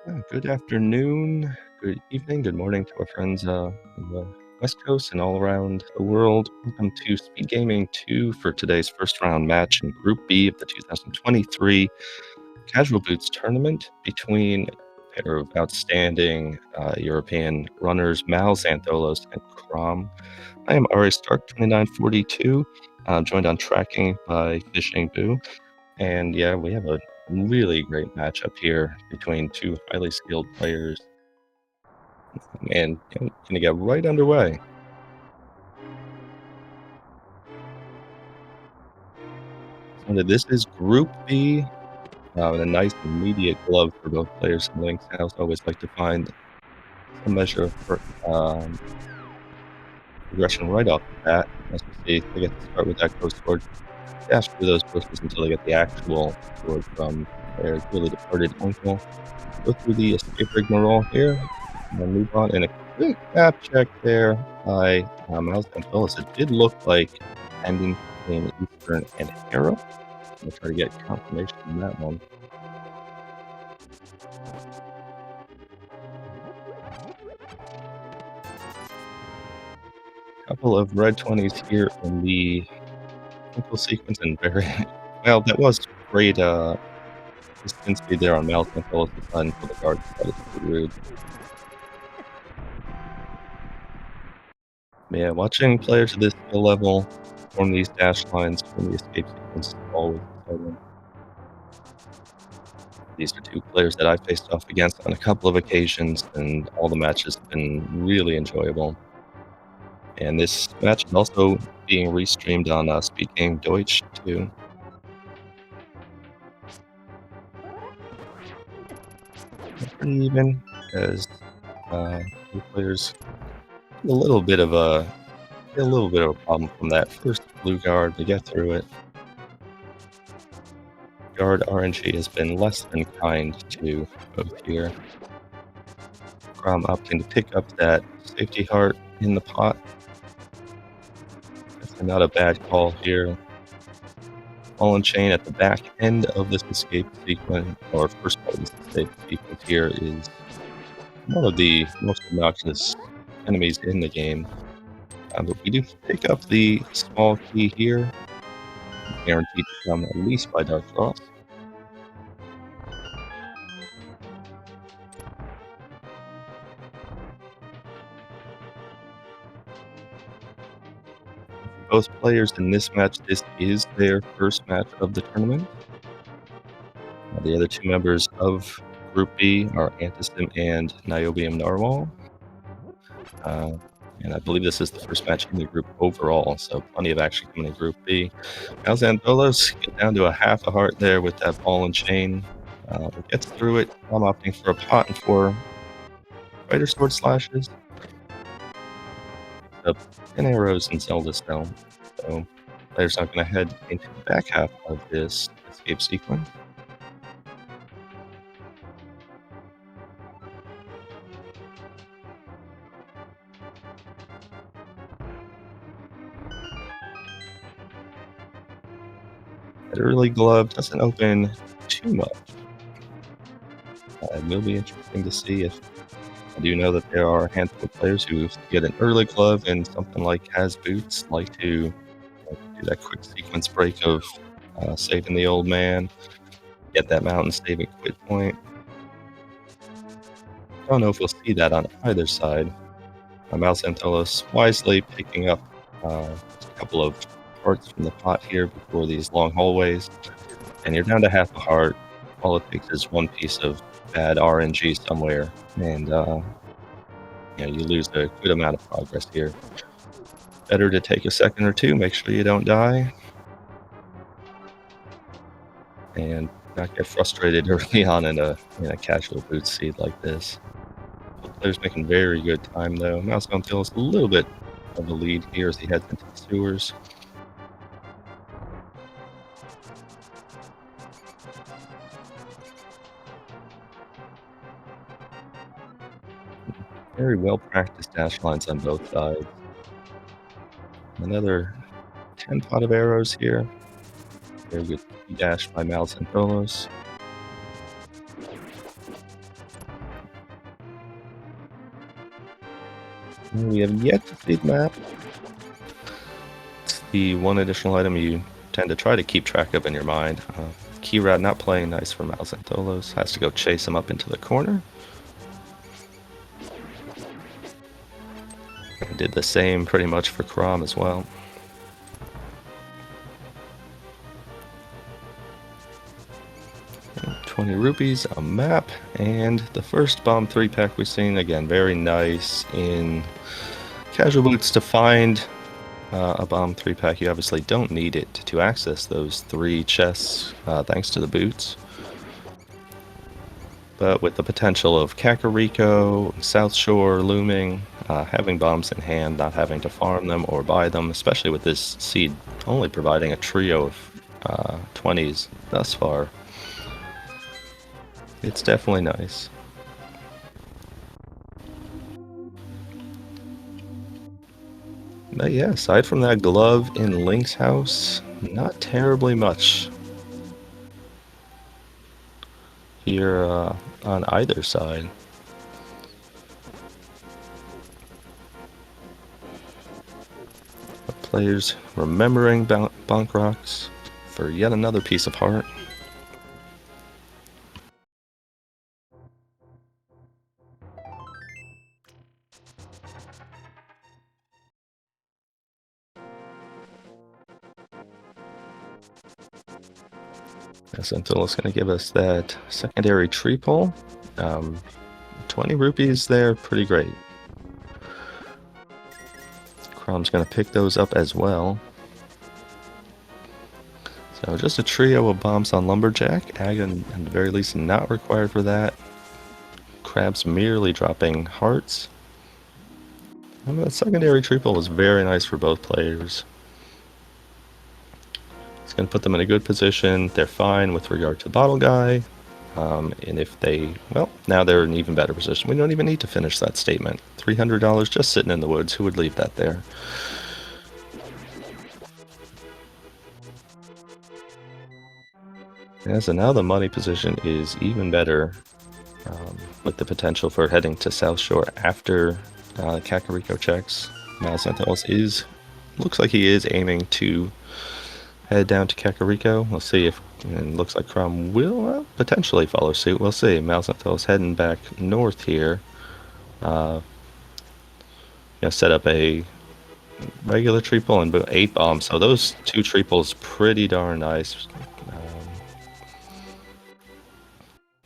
Good afternoon, good evening, good morning to our friends on the West Coast and all around the world. Welcome to Speed Gaming 2 for today's first round match in Group B of the 2023 Casual Boots Tournament between a pair of outstanding European runners, MalXantholos and Kromb. I am Ari Stark, 2942, joined on tracking by Fishing Boo. And yeah, we have a really great matchup here between two highly skilled players. And gonna get right underway. So this is Group B. A nice immediate glove for both players. Links, I also always like to find some measure of progression right off the bat. As we see, they get to start with that ghost sword, dash through those bushes until they get the actual sword from their dearly departed uncle. Go through the escape rigmarole here, and then move on. And a quick map check there by MalXantholos. It did look like ending between Eastern and Hera. I'm gonna try to get confirmation on that one. Couple of red 20s here in the twinkle sequence, and very well. That was great. Spin speed there on MalXantholos until the guard. That is pretty rude. Yeah, watching players at this skill level form these dash lines from the escape sequence is always exciting. These are two players that I've faced off against on a couple of occasions, and all the matches have been really enjoyable. And this match is also being restreamed on SpeedGaming Deutsch too. Pretty even, as the players get a little bit of a problem from that first blue guard. They get through it. Guard RNG has been less than kind to both here. Kromb opting to pick up that safety heart in the pot. That's not a bad call here. Ball and chain at the back end of this escape sequence, or first part of this escape sequence here, is one of the most obnoxious enemies in the game. But we do pick up the small key here, guaranteed to come at least by Dark Frost. Both players in this match, this is their first match of the tournament. The other two members of Group B are Antisim and Niobium Narwhal. And I believe this is the first match in the group overall, so plenty of action coming in Group B. MalXantholos get down to a half a heart there with that ball and chain. Gets through it. I'm opting for a pot and 4 fighter sword slashes. Up 10 arrows in Zelda Stone. So players are going to head into the back half of this escape sequence. That early glove doesn't open too much. It will be interesting to see. If I do know that there are a handful of players who get an early glove and something like has boots, like to do that quick sequence break of saving the old man, get that mountain saving quit point. Don't know if we'll see that on either side. MalXantholos wisely picking up a couple of hearts from the pot here before these long hallways, and you're down to half a heart. All it takes is one piece of bad RNG somewhere, and you lose a good amount of progress here. Better to take a second or two, make sure you don't die, and not get frustrated early on in a casual boot seed like this. The player's making very good time though. MalXantholos a little bit of the lead here as he heads into the sewers. Very well practiced dash lines on both sides. Another 10 pot of arrows here. Very good dash by MalXantholos. We have yet to see the map. It's the one additional item you tend to try to keep track of in your mind. Key route not playing nice for MalXantholos. Has to go chase him up into the corner. And did the same pretty much for Kromb as well. And 20 rupees, a map, and the first bomb 3-pack we've seen. Again, very nice in casual boots to find a bomb 3-pack. You obviously don't need it to access those 3 chests thanks to the boots. But with the potential of Kakariko, South Shore looming, having bombs in hand, not having to farm them or buy them, especially with this seed only providing a trio of 20s thus far, it's definitely nice. But yeah, aside from that glove in Link's house, not terribly much here on either side. The players remembering Bonk Rocks for yet another piece of heart. MalXantholos is going to give us that secondary tree pull. 20 rupees there, pretty great. Kromb's going to pick those up as well. So just a trio of bombs on Lumberjack. Ag, at the very least, not required for that. Crabs merely dropping hearts. And the secondary tree pull was very nice for both players. It's going to put them in a good position. They're fine with regard to the bottle guy. And if they, well, now they're in an even better position. We don't even need to finish that statement. $300 just sitting in the woods. Who would leave that there? Yeah, so now the money position is even better, with the potential for heading to South Shore after Kakariko checks. MalXantholos looks like he is aiming to head down to Kakariko. We'll see if, and looks like Kromb will potentially follow suit. We'll see. MalXantholos heading back north here. Set up a regular tree pull and 8 bombs. So those 2 tree pulls pretty darn nice.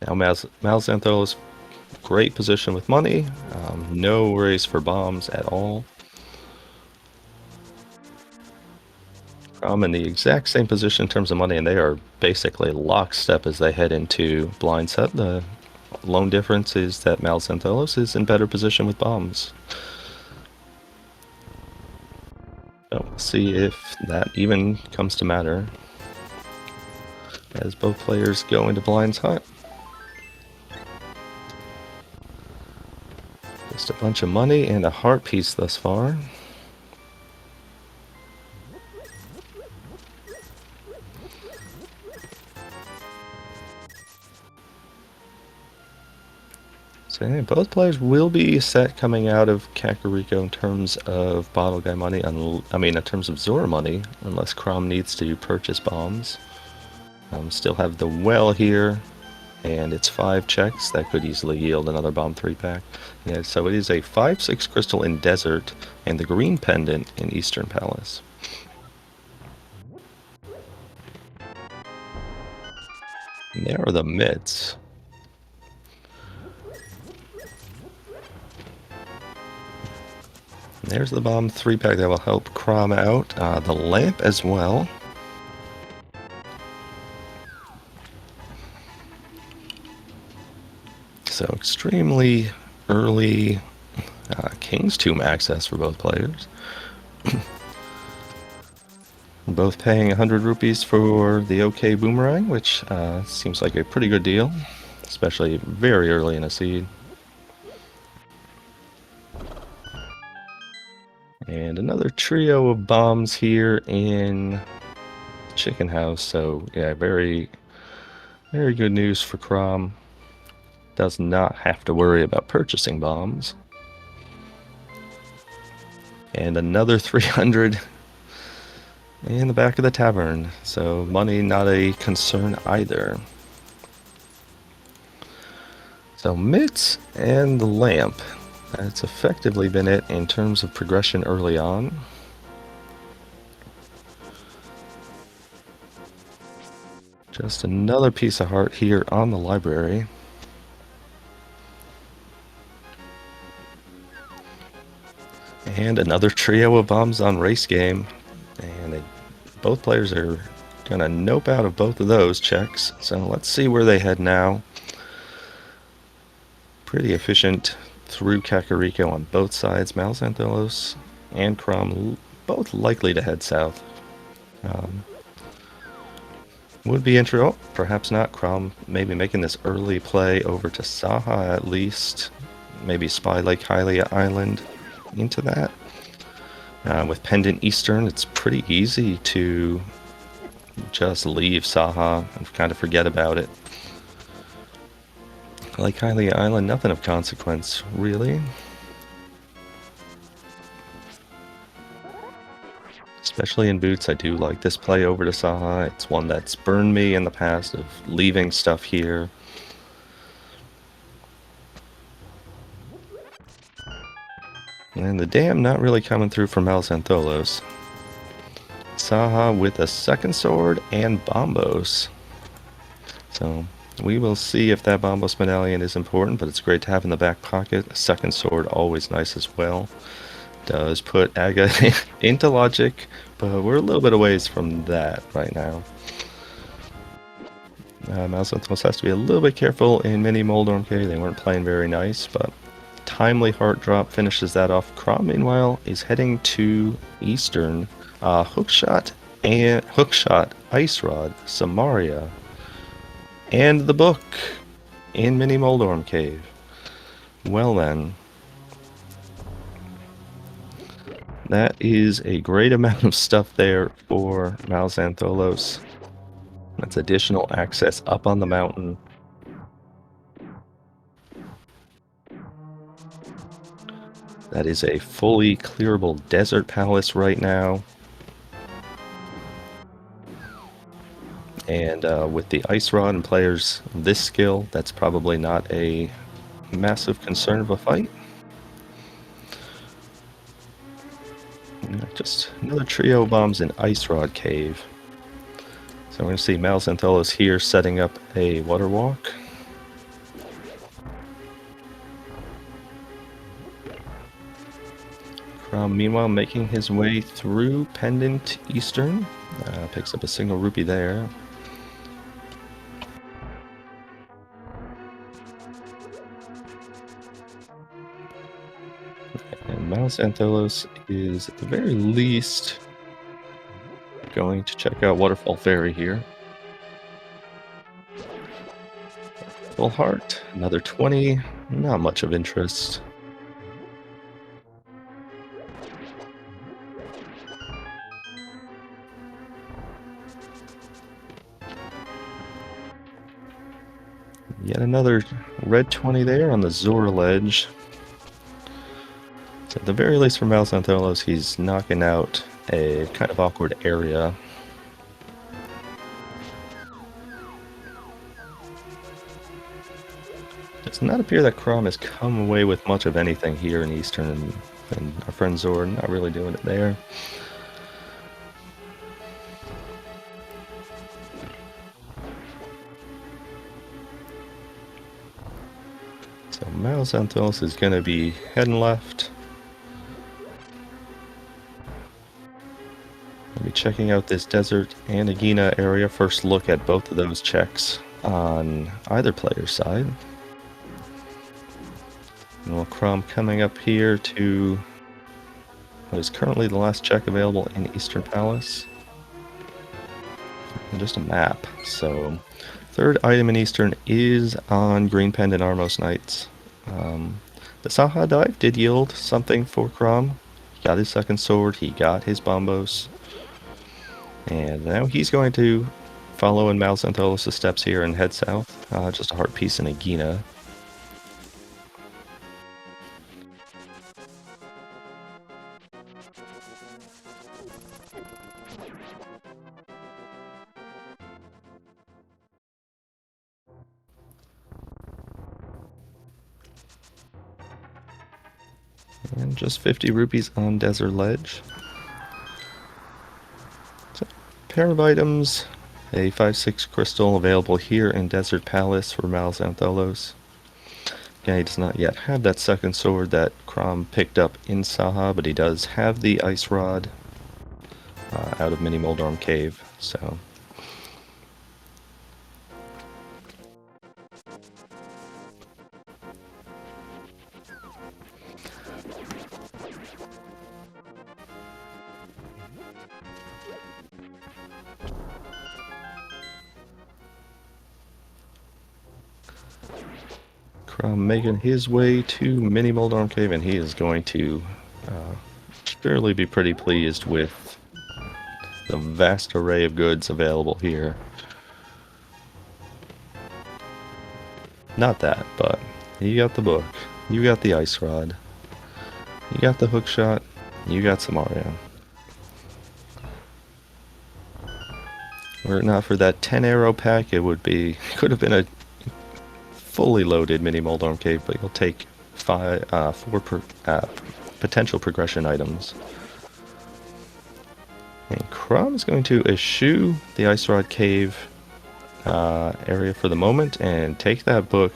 Now MalXantholos, great position with money. No worries for bombs at all. I'm in the exact same position in terms of money, and they are basically lockstep as they head into blind set. The lone difference is that MalXantholos is in better position with bombs. So we'll see if that even comes to matter as both players go into blind's hut. Just a bunch of money and a heart piece thus far. So yeah, both players will be set coming out of Kakariko in terms of bottle guy money. In terms of Zora money, unless Kromb needs to purchase bombs. Still have the well here, and it's 5 checks. That could easily yield another bomb 3-pack. Yeah, so it is a 5/6 crystal in Desert and the green pendant in Eastern Palace. And there are the mitts. There's the bomb 3-pack that will help Kromb out. The lamp as well. So extremely early King's Tomb access for both players. Both paying 100 rupees for the OK Boomerang, which seems like a pretty good deal, especially very early in a seed. And another trio of bombs here in Chicken House. So yeah, very, very good news for Kromb. Does not have to worry about purchasing bombs. And another 300 in the back of the tavern. So money not a concern either. So mitts and the lamp. That's effectively been it in terms of progression early on. Just another piece of heart here on the library. And another trio of bombs on race game. And both players are going to nope out of both of those checks. So let's see where they head now. Pretty efficient through Kakariko on both sides. MalXantholos and Kromb both likely to head south. Would be intro, oh, perhaps not. Kromb maybe making this early play over to Saha at least. Maybe spy Lake Hylia Island into that. With Pendant Eastern, it's pretty easy to just leave Saha and kind of forget about it. Lake Hylia Island, nothing of consequence, really. Especially in boots, I do like this play over to Saha. It's one that's burned me in the past of leaving stuff here. And the dam not really coming through for MalXantholos. Saha with a second sword and Bombos. So we will see if that Bombos medallion is important, but it's great to have in the back pocket. A second sword, always nice as well. Does put Aga into logic, but we're a little bit away from that right now. MalXantholos has to be a little bit careful in Mini Moldorm Cave. They weren't playing very nice, but timely heart drop finishes that off. Kromb, meanwhile, is heading to Eastern. Hookshot, Ice Rod, Samaria, and the book in Mini Moldorm Cave. Well then. That is a great amount of stuff there for MalXantholos. That's additional access up on the mountain. That is a fully clearable desert palace right now. And with the Ice Rod and players this skill, that's probably not a massive concern of a fight. Just another trio of bombs in Ice Rod Cave. So we're going to see MalXantholos here setting up a water walk. Kromb, meanwhile, making his way through Pendant Eastern. Picks up a single rupee there. And MalXantholos is, at the very least, going to check out Waterfall Ferry here. Full heart, another 20, not much of interest. Yet another red 20 there on the Zora ledge. So at the very least for MalXantholos, he's knocking out a kind of awkward area. Does not appear that Kromb has come away with much of anything here in Eastern, and our friend Zora not really doing it there. So MalXantholos is going to be heading left. We'll be checking out this desert and Agina area. First look at both of those checks on either player's side. And we'll Kromb coming up here to what is currently the last check available in Eastern Palace. And just a map. So third item in Eastern is on Green Pendant Armos Knights. The Saha dive did yield something for Kromb. He got his second sword, he got his Bombos. And now he's going to follow in MalXantholos' steps here and head south. Just a heart piece in Agina. And just 50 rupees on Desert Ledge. So, pair of items, a 5/6 crystal available here in Desert Palace for MalXantholos. Yeah, he does not yet have that second sword that Kromb picked up in Saha, but he does have the ice rod out of Mini Moldorm Cave, so... Kromb making his way to Mini Moldorm Cave, and he is going to surely be pretty pleased with the vast array of goods available here. Not that, but you got the book, you got the ice rod, you got the hook shot, you got some Mario. Were it not for that 10 arrow pack, could have been a fully loaded Mini Moldorm Cave, but you'll take four potential progression items. And Kromb is going to eschew the Ice Rod Cave area for the moment and take that book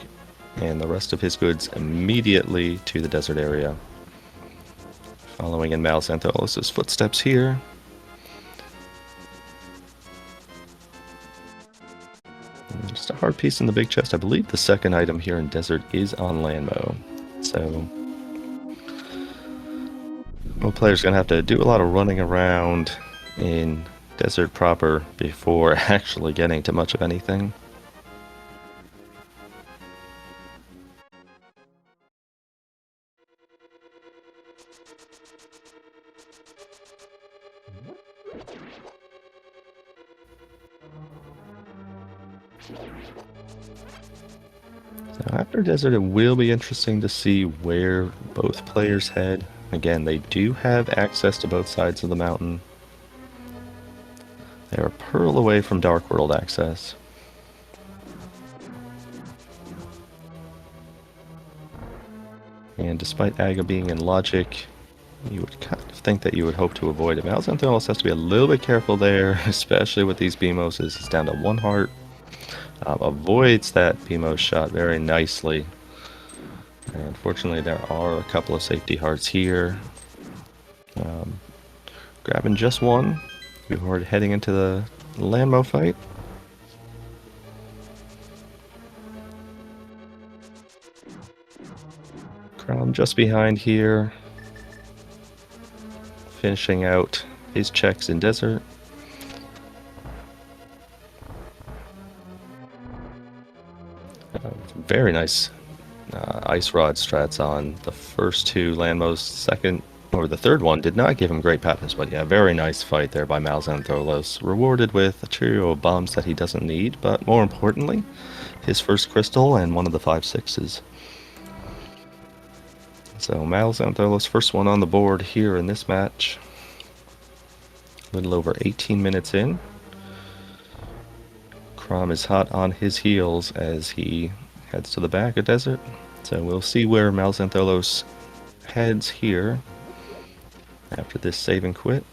and the rest of his goods immediately to the desert area. Following in MalXantholos' footsteps here. And just a hard piece in the big chest. I believe the second item here in desert is on Landmo. So well, player's gonna have to do a lot of running around in desert proper before actually getting to much of anything. So after desert, it will be interesting to see where both players head. Again, they do have access to both sides of the mountain. They are a pearl away from Dark World access. And despite Aga being in logic, you would kind of think that you would hope to avoid it. MalXantholos has to be a little bit careful there, especially with these Beamoses. He's down to 1 heart. Avoids that Beamos shot very nicely. And unfortunately, there are a couple of safety hearts here. Grabbing just one. We're heading into the Landmo fight. Kromb just behind here. Finishing out his checks in desert. Very nice ice rod strats on the first 2 Landmos. Second, or the third one, did not give him great patterns, but yeah, very nice fight there by MalXantholos. Rewarded with a trio of bombs that he doesn't need, but more importantly, his first crystal and one of the 5/6s. So MalXantholos, first one on the board here in this match. A little over 18 minutes in. Kromb is hot on his heels as he heads to the back of desert. So we'll see where MalXantholos heads here after this save and quit.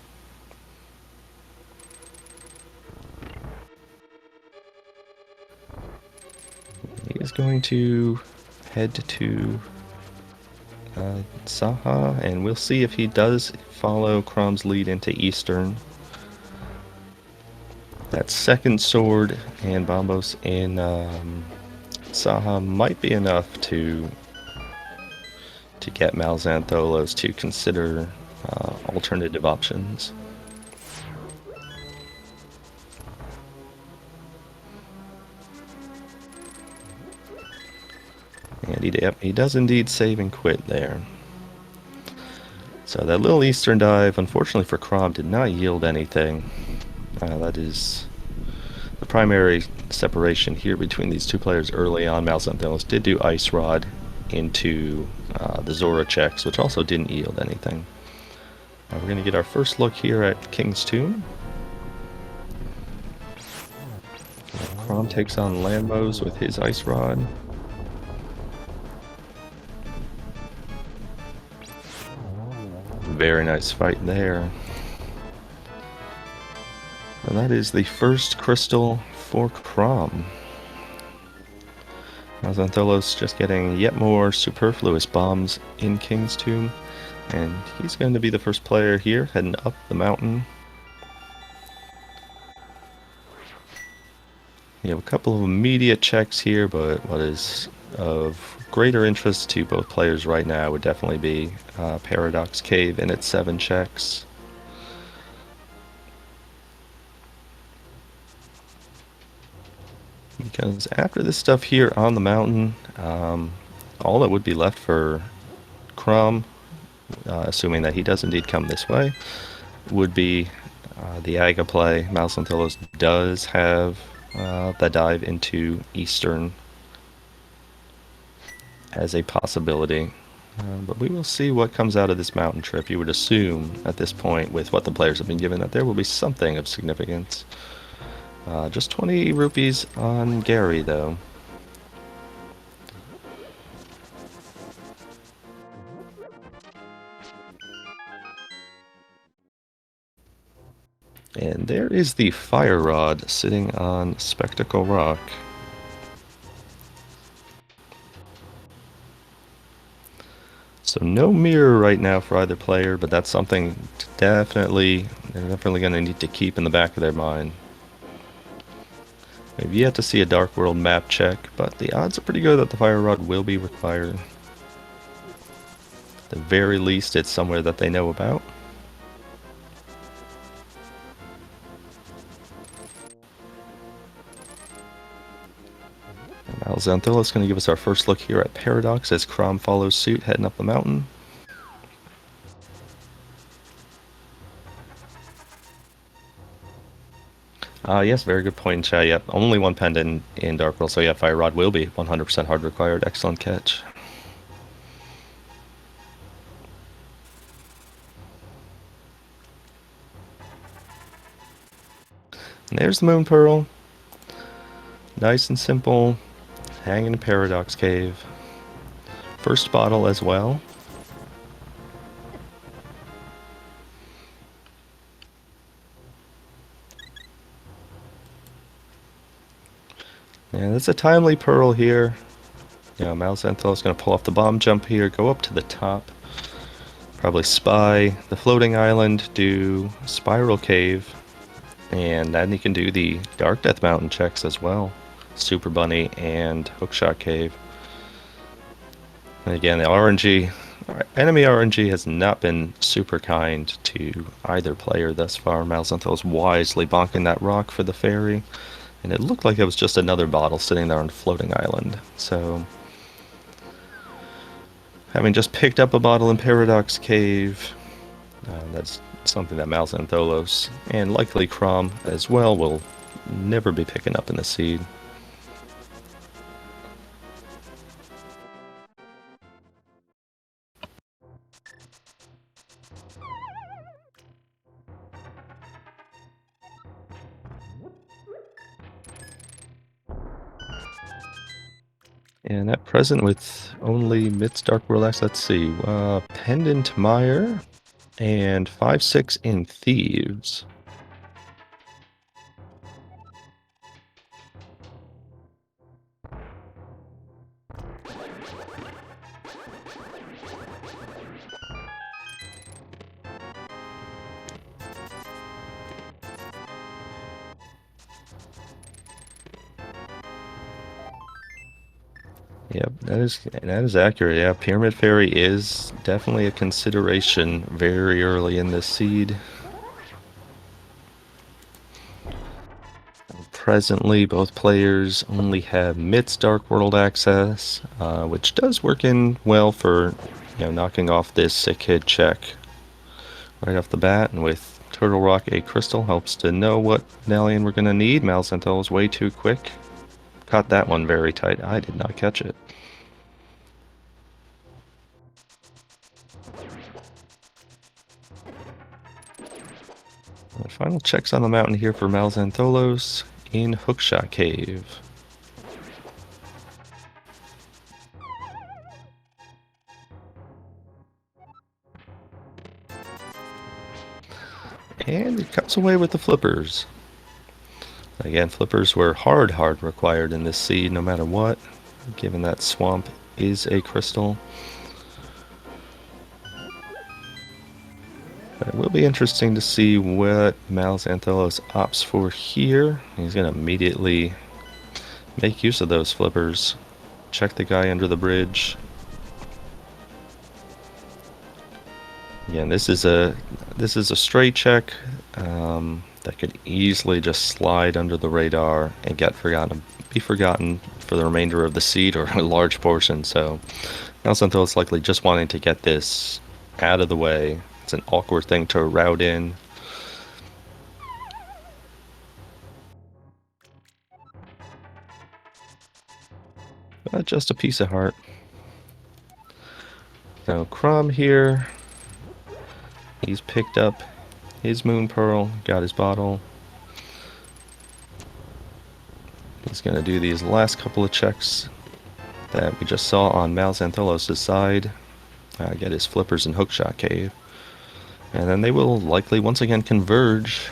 He is going to head to Saha, and we'll see if he does follow Kromb's lead into Eastern. That second sword and Bombos in Saha might be enough to get MalXantholos to consider alternative options. And he does indeed save and quit there. So that little Eastern dive, unfortunately for Kromb, did not yield anything. That is the primary separation here between these two players early on. MalXantholos did do Ice Rod into the Zora checks, which also didn't yield anything. We're going to get our first look here at King's Tomb. Kromb takes on Landmos with his Ice Rod. Very nice fight there. And that is the first crystal for Kromb. MalXantholos just getting yet more superfluous bombs in King's Tomb. And he's going to be the first player here, heading up the mountain. You have a couple of immediate checks here, but what is of greater interest to both players right now would definitely be Paradox Cave and its 7 checks. Because after this stuff here on the mountain, all that would be left for Kromb, assuming that he does indeed come this way, would be the Aga play. MalXantholos does have the dive into Eastern as a possibility. But we will see what comes out of this mountain trip. You would assume at this point, with what the players have been given, that there will be something of significance. Just 20 rupees on Gary, though. And there is the fire rod sitting on Spectacle Rock. So no mirror right now for either player, but that's something they're definitely going to need to keep in the back of their mind. We've yet to see a Dark World map check, but the odds are pretty good that the fire rod will be required. At the very least, it's somewhere that they know about. MalXantholos is going to give us our first look here at Paradox as Kromb follows suit, heading up the mountain. Yes, very good point in chat. Yep, only one pendant in Dark World, so yeah, Fire Rod will be 100% hard required. Excellent catch. And there's the Moon Pearl. Nice and simple. Hanging in Paradox Cave. First bottle as well. Yeah, that's a timely pearl here. Yeah, MalXantholos is going to pull off the bomb jump here, go up to the top. Probably spy the floating island, do Spiral Cave, and then you can do the Dark Death Mountain checks as well. Super Bunny and Hookshot Cave. And again, the RNG, enemy RNG has not been super kind to either player thus far. MalXantholos wisely bonking that rock for the ferry. And it looked like it was just another bottle sitting there on a floating island. So, having just picked up a bottle in Paradox Cave, that's something that MalXantholos and likely Kromb as well will never be picking up in the seed. And that present with only Myth's Dark World X, let's see, Pendant Mire and 5-6 in Thieves. Yep, that is accurate. Yeah, Pyramid Fairy is definitely a consideration very early in this seed. Presently, both players only have Myth's Dark World access, which does work in well for knocking off this sick hit check right off the bat. And with Turtle Rock, a crystal helps to know what medallion we're going to need. MalXantholos way too quick. Caught that one very tight. I did not catch it. And final checks on the mountain here for MalXantholos in Hookshot Cave. And it comes away with the flippers. Again, flippers were hard required in this seed no matter what, given that swamp is a crystal. But it will be interesting to see what MalXantholos opts for here. He's going to immediately make use of those flippers. Check the guy under the bridge. Again, this is a straight check that could easily just slide under the radar and be forgotten for the remainder of the seed or a large portion. So MalXantholos likely just wanting to get this out of the way. It's an awkward thing to route in. But just a piece of heart. So Kromb here, he's picked up his Moon Pearl, got his bottle. He's going to do these last couple of checks that we just saw on MalXantholos' side. Get his flippers and hookshot cave. And then they will likely once again converge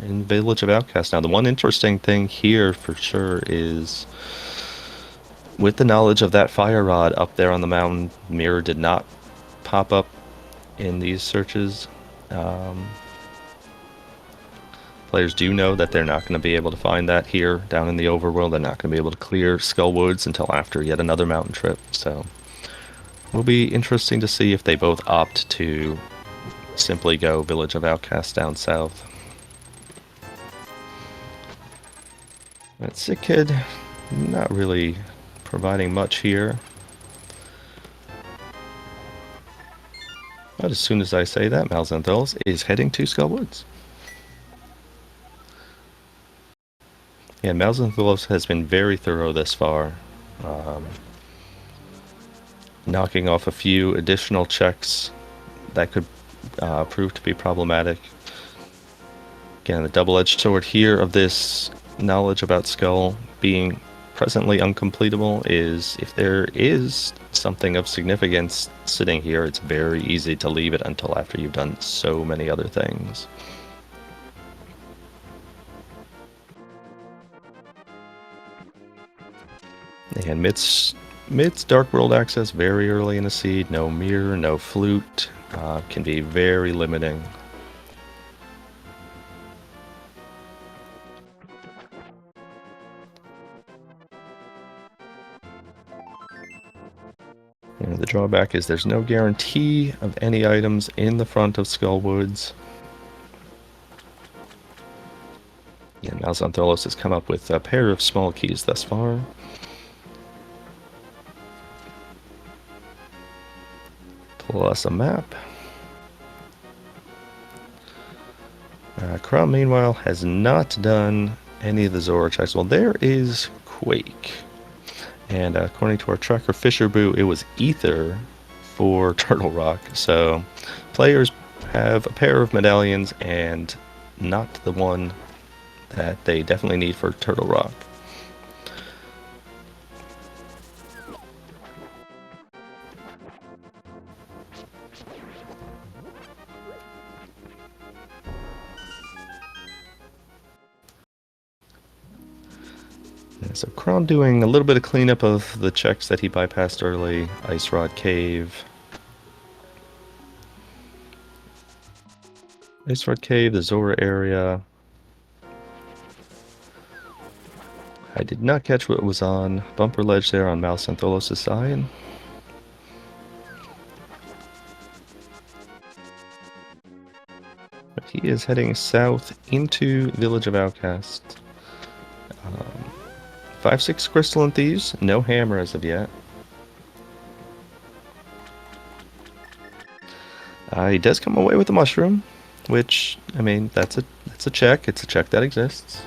in Village of Outcast. Now, the one interesting thing here for sure is with the knowledge of that fire rod up there on the mountain, mirror did not pop up in these searches. Players do know that they're not going to be able to find that here down in the overworld. They're not going to be able to clear Skull Woods until after yet another mountain trip. So it will be interesting to see if they both opt to simply go Village of Outcast down south. That Sick Kid, not really providing much here. But as soon as I say that, MalXantholos is heading to Skull Woods. Yeah, MalXantholos has been very thorough this far, knocking off a few additional checks that could prove to be problematic. Again, the double-edged sword here of this knowledge about Skull being presently uncompletable is if there is something of significance sitting here, it's very easy to leave it until after you've done so many other things. And Mid's Dark World access very early in the seed, no mirror, no flute, can be very limiting. And the drawback is there's no guarantee of any items in the front of Skull Woods. And MalXantholos has come up with a pair of small keys thus far. Plus a map. Kromb, meanwhile, has not done any of the Zora checks. Well, there is Quake. And according to our tracker Fisherboo, it was Ether for Turtle Rock. So players have a pair of medallions and not the one that they definitely need for Turtle Rock. So Kromb doing a little bit of cleanup of the checks that he bypassed early. Ice Rod Cave. Ice Rod Cave, the Zora area. I did not catch what was on Bumper Ledge there on MalXantholos' side. But he is heading south into Village of Outcast. 5-6 Crystalline Thieves, no hammer as of yet. He does come away with the mushroom, which, I mean, that's a check. It's a check that exists.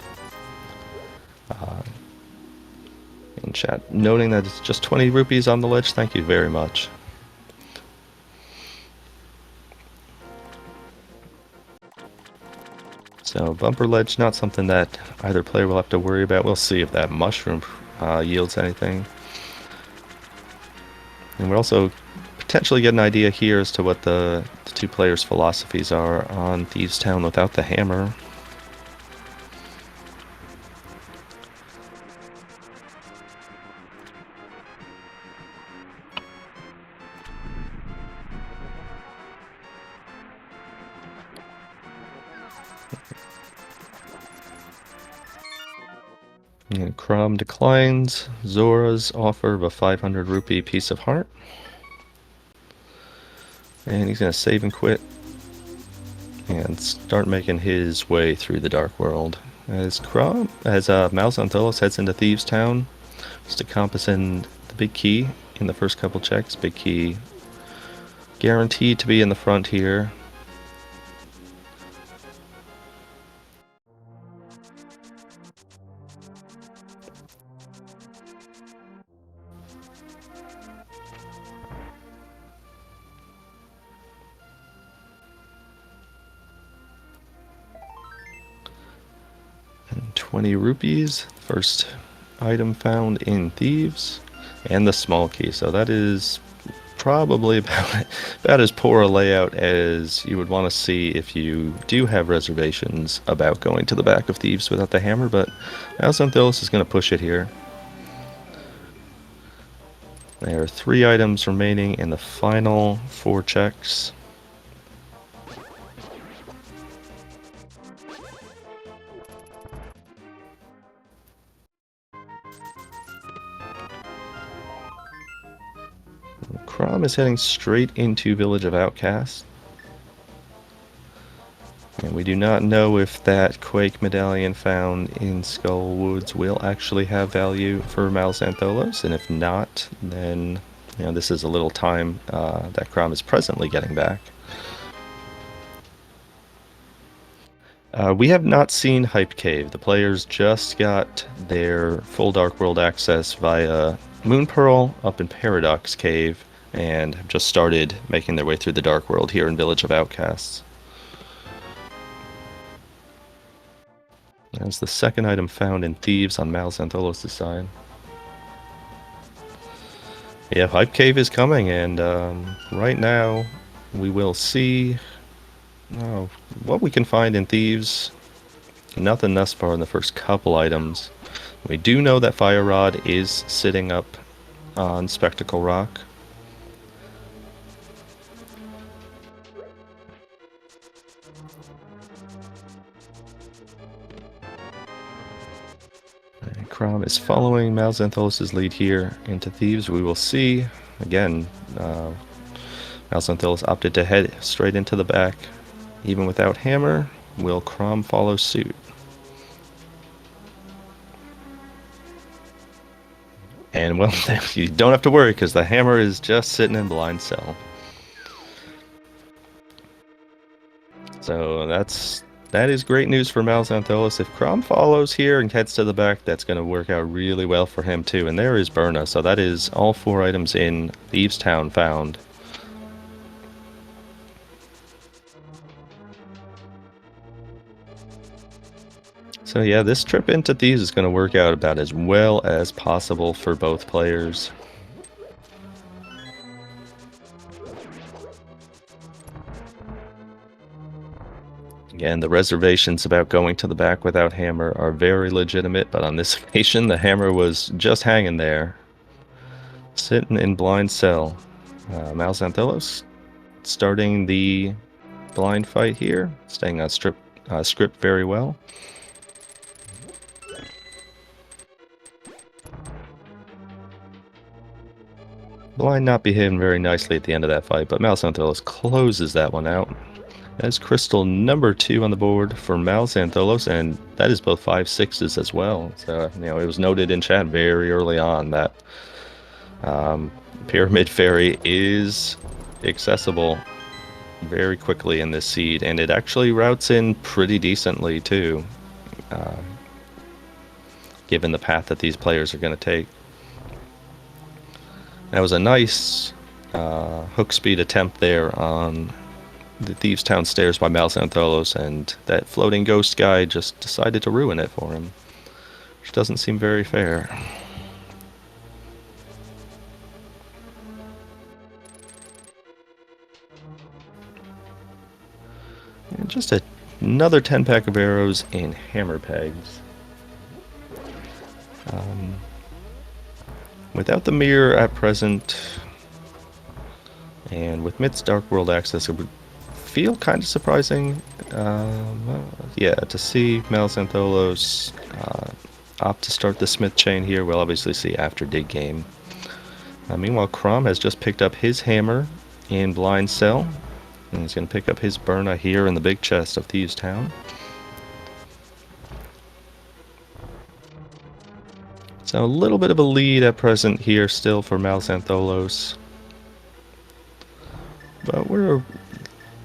In chat, noting that it's just 20 rupees on the ledge. Thank you very much. So Bumper Ledge, not something that either player will have to worry about. We'll see if that mushroom yields anything. And we'll also potentially get an idea here as to what the two players' philosophies are on Thieves Town without the hammer. And Kromb declines Zora's offer of a 500 rupee piece of heart. And he's going to save and quit and start making his way through the Dark World. As MalXantholos heads into Thieves Town, just encompassing the big key in the first couple checks. Big key guaranteed to be in the front here. And 20 rupees, first item found in Thieves, and the small key. So that is probably about as poor a layout as you would want to see if you do have reservations about going to the back of Thieves without the hammer, but MalXantholos is going to push it here. There are 3 items remaining in the final 4 checks. Kromb is heading straight into Village of Outcasts. And we do not know if that Quake medallion found in Skull Woods will actually have value for MalXantholos, and if not, then this is a little time that Kromb is presently getting back. We have not seen Hype Cave. The players just got their full Dark World access via Moon Pearl up in Paradox Cave, and have just started making their way through the Dark World here in Village of Outcasts. That's the second item found in Thieves on MalXantholos' side. Yeah, Hype Cave is coming, and right now we will see what we can find in Thieves. Nothing thus far in the first couple items. We do know that Fire Rod is sitting up on Spectacle Rock. Kromb is following MalXantholos' lead here into Thieves. We will see. Again, MalXantholos opted to head straight into the back. Even without hammer, will Kromb follow suit? And well, you don't have to worry because the hammer is just sitting in blind cell. So that is great news for MalXantholos. If Kromb follows here and heads to the back, that's going to work out really well for him too. And there is Berna, so that is all 4 items in Thieves Town found. So yeah, this trip into Thieves is going to work out about as well as possible for both players. Again, the reservations about going to the back without hammer are very legitimate, but on this occasion, the hammer was just hanging there, sitting in blind cell. MalXantholos starting the blind fight here, staying on script very well. Blind not behaving very nicely at the end of that fight, but MalXantholos closes that one out. That's crystal number 2 on the board for MalXantholos, and that is both 5/6s as well. So, it was noted in chat very early on that Pyramid Fairy is accessible very quickly in this seed, and it actually routes in pretty decently too, given the path that these players are going to take. That was a nice hook speed attempt there on the Thieves Town stairs by MalXantholos, and that floating ghost guy just decided to ruin it for him, which doesn't seem very fair. And just another 10 pack of arrows and hammer pegs. Without the mirror at present, and with Myth's Dark World access, it would feel kind of surprising, yeah, to see MalXantholos opt to start the Smith chain here. We'll obviously see after Dig Game. Meanwhile, Kromb has just picked up his hammer in Blind Cell, and he's going to pick up his Burna here in the big chest of Thieves Town. So a little bit of a lead at present here still for MalXantholos. But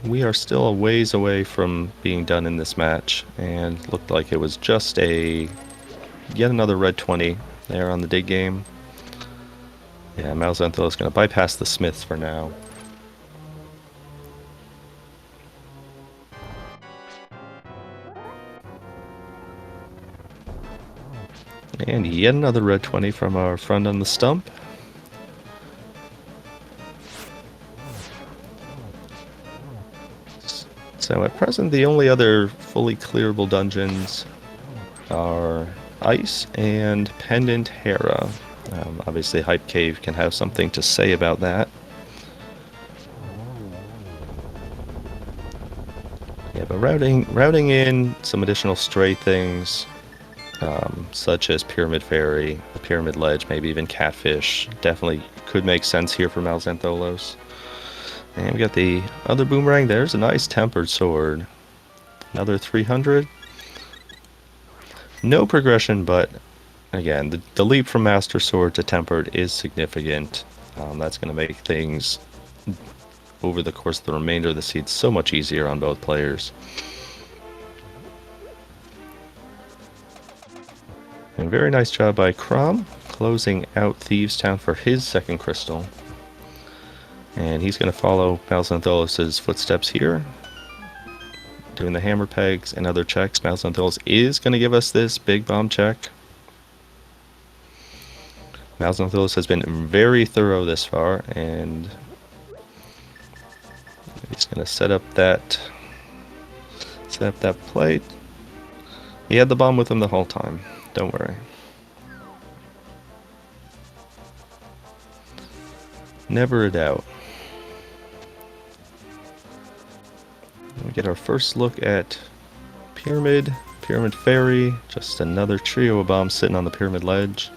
we are still a ways away from being done in this match, and looked like it was just yet another red 20 there on the Dig Game. Yeah, MalXantholos is going to bypass the Smiths for now. And yet another red 20 from our friend on the stump. So at present, the only other fully clearable dungeons are Ice and Pendant Hera. Obviously, Hype Cave can have something to say about that. Yeah, but routing in some additional stray things, such as Pyramid Fairy, the Pyramid Ledge, maybe even Catfish, definitely could make sense here for MalXantholos. And we got the other boomerang. There's a nice Tempered Sword. Another 300. No progression, but again, the leap from Master Sword to Tempered is significant. That's going to make things over the course of the remainder of the seed so much easier on both players. And very nice job by Kromb, closing out Thieves Town for his second crystal. And he's going to follow MalXantholos' footsteps here, doing the hammer pegs and other checks. MalXantholos is going to give us this big bomb check. MalXantholos has been very thorough this far, and he's going to set up that plate. He had the bomb with him the whole time. Don't worry. Never a doubt. We get our first look at Pyramid Fairy, just another trio of bombs sitting on the Pyramid Ledge.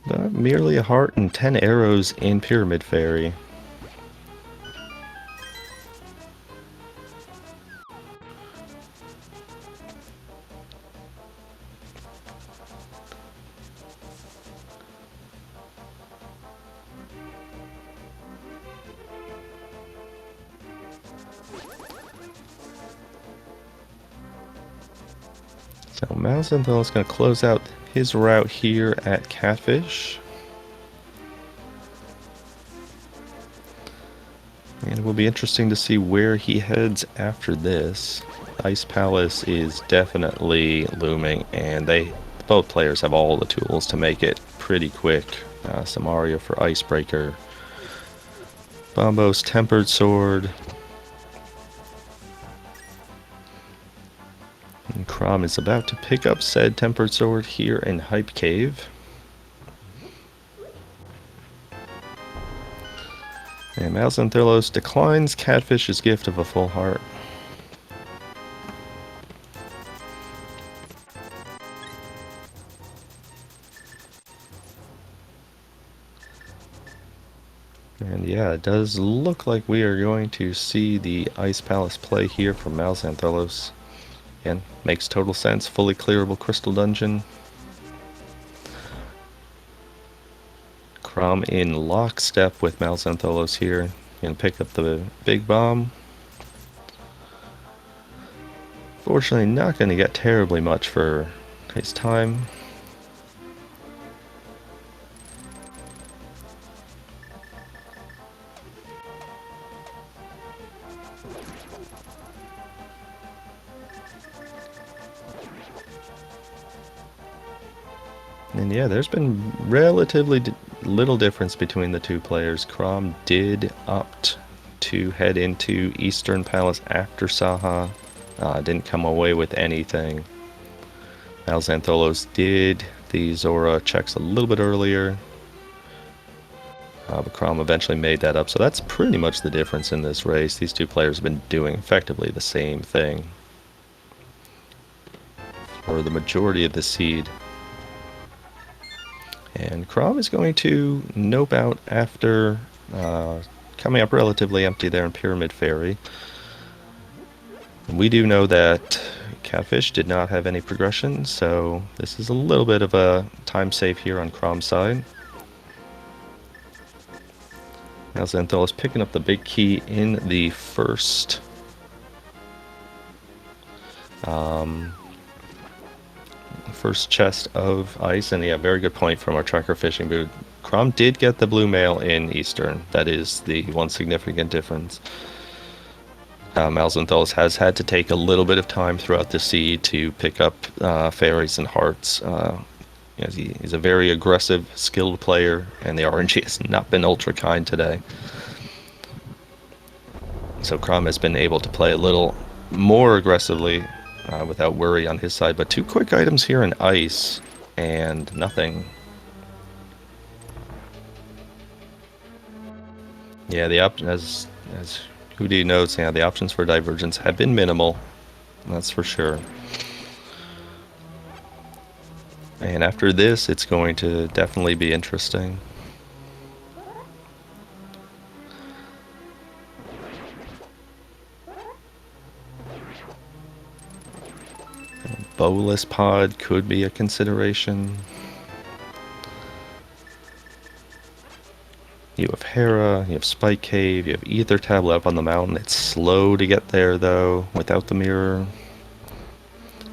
But merely a heart and 10 arrows in Pyramid Fairy. So MalXantholos is going to close out his route here at Catfish. And it will be interesting to see where he heads after this. Ice Palace is definitely looming, and both players have all the tools to make it pretty quick. Samaria for Icebreaker, Bombo's Tempered Sword, and Kromb is about to pick up said Tempered Sword here in Hype Cave. And MalXantholos declines Catfish's gift of a full heart. And yeah, it does look like we are going to see the Ice Palace play here from MalXantholos. Again, makes total sense. Fully clearable crystal dungeon. Kromb in lockstep with MalXantholos here. Gonna pick up the big bomb. Fortunately, not gonna get terribly much for his time. And yeah, there's been relatively little difference between the two players. Kromb did opt to head into Eastern Palace after Saha. Didn't come away with anything. MalXantholos did the Zora checks a little bit earlier. But Kromb eventually made that up. So that's pretty much the difference in this race. These two players have been doing effectively the same thing for the majority of the seed. And Kromb is going to nope out after coming up relatively empty there in Pyramid Fairy. We do know that Catfish did not have any progression, so this is a little bit of a time save here on Kromb's side. MalXantholos picking up the big key in the first chest of ice, and yeah, very good point from our tracker fishing boot. Kromb did get the blue mail in Eastern. That is the one significant difference. MalXantholos has had to take a little bit of time throughout the seed to pick up fairies and hearts. He's a very aggressive, skilled player, and the RNG has not been ultra kind today. So Kromb has been able to play a little more aggressively without worry on his side. But 2 quick items here in ice, and nothing. Yeah, the option, as Hoodie notes, yeah, the options for divergence have been minimal. That's for sure. And after this, it's going to definitely be interesting. Bowless pod could be a consideration. You have Hera, you have Spike Cave, you have Ether Tablet up on the mountain. It's slow to get there, though, without the mirror.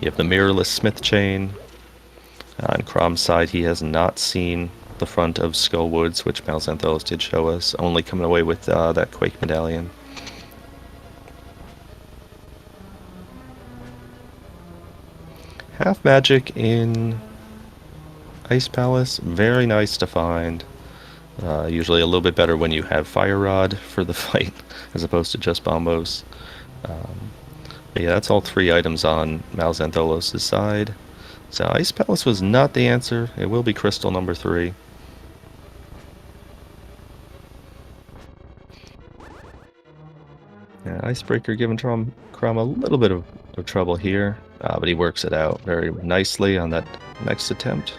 You have the mirrorless Smith Chain. On Kromb's side, he has not seen the front of Skull Woods, which MalXantholos did show us, only coming away with that Quake Medallion. Half Magic in Ice Palace, very nice to find. Usually a little bit better when you have Fire Rod for the fight, as opposed to just Bombos. Yeah, that's all 3 items on MalXantholos' side. So Ice Palace was not the answer. It will be Crystal number 3. Yeah, Icebreaker giving Kromb a little bit of trouble here, but he works it out very nicely on that next attempt.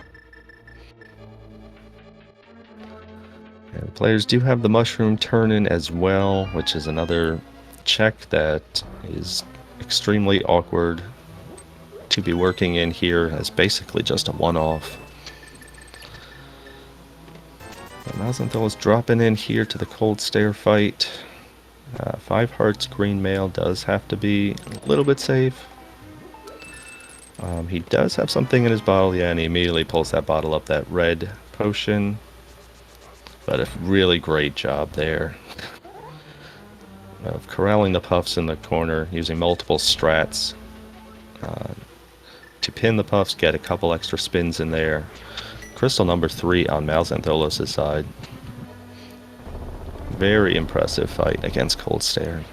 And players do have the Mushroom Turn-In as well, which is another check that is extremely awkward to be working in here as basically just a one-off. MalXantholos dropping in here to the Cold Stare fight. 5 hearts green mail does have to be a little bit safe. He does have something in his bottle, yeah, and he immediately pulls that bottle up, that red potion. But a really great job there of corralling the puffs in the corner, using multiple strats to pin the puffs, get a couple extra spins in there. Crystal number 3 on MalXantholos' side. Very impressive fight against Cold Stare.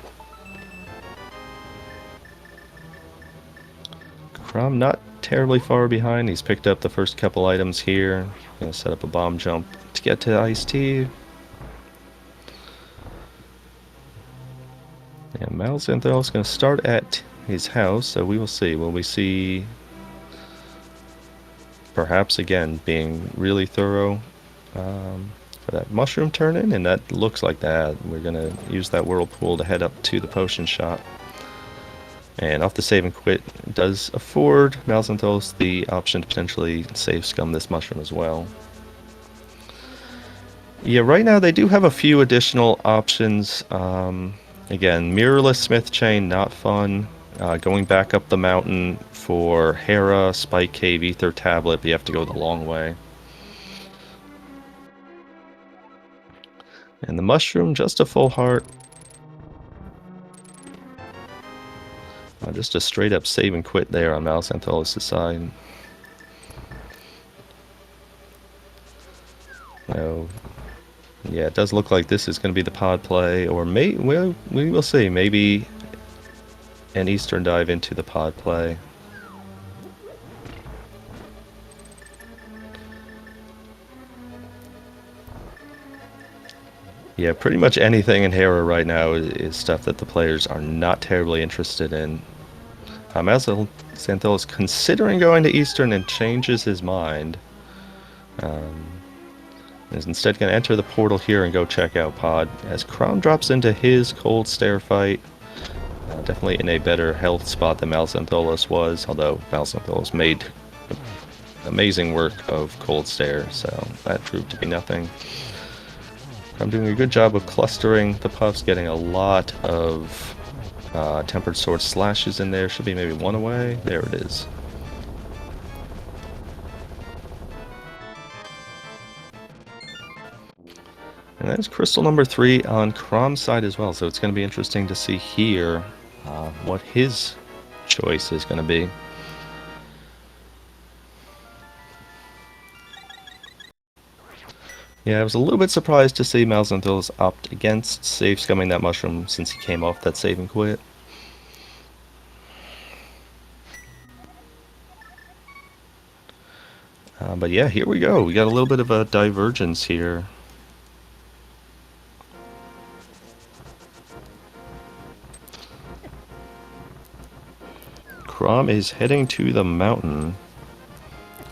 Kromb not terribly far behind. He's picked up the first couple items here. Gonna set up a bomb jump to get to Ice-T. Yeah, MalXantholos gonna start at his house, so we will see. Will we see, perhaps again, being really thorough for that Mushroom Turn-In? And that looks like that. We're gonna use that Whirlpool to head up to the potion shop. And off the save and quit does afford MalXantholos the option to potentially save scum this mushroom as well. Yeah, right now they do have a few additional options. Again, mirrorless Smith Chain, not fun. Going back up the mountain for Hera, Spike Cave, Ether Tablet, but you have to go the long way. And the mushroom, just a full heart. Just a straight up save and quit there on MalXantholos' side. So, yeah, it does look like this is going to be the pod play, or well, we will see. Maybe an Eastern dive into the pod play. Yeah, pretty much anything in Hera right now is stuff that the players are not terribly interested in. MalXantholos considering going to Eastern and changes his mind. Is instead going to enter the portal here and go check out Pod. As Kromb drops into his cold stare fight, definitely in a better health spot than MalXantholos was, although MalXantholos made amazing work of cold stare, so that proved to be nothing. I'm doing a good job of clustering the puffs, getting a lot of tempered sword slashes in there. Should be maybe one away. There it is. And that's crystal number 3 on Kromb's side as well, so it's going to be interesting to see here what his choice is going to be. Yeah, I was a little bit surprised to see MalXantholos opt against safe scumming that mushroom since he came off that save and quit. But yeah, here we go. We got a little bit of a divergence here. Kromb is heading to the mountain,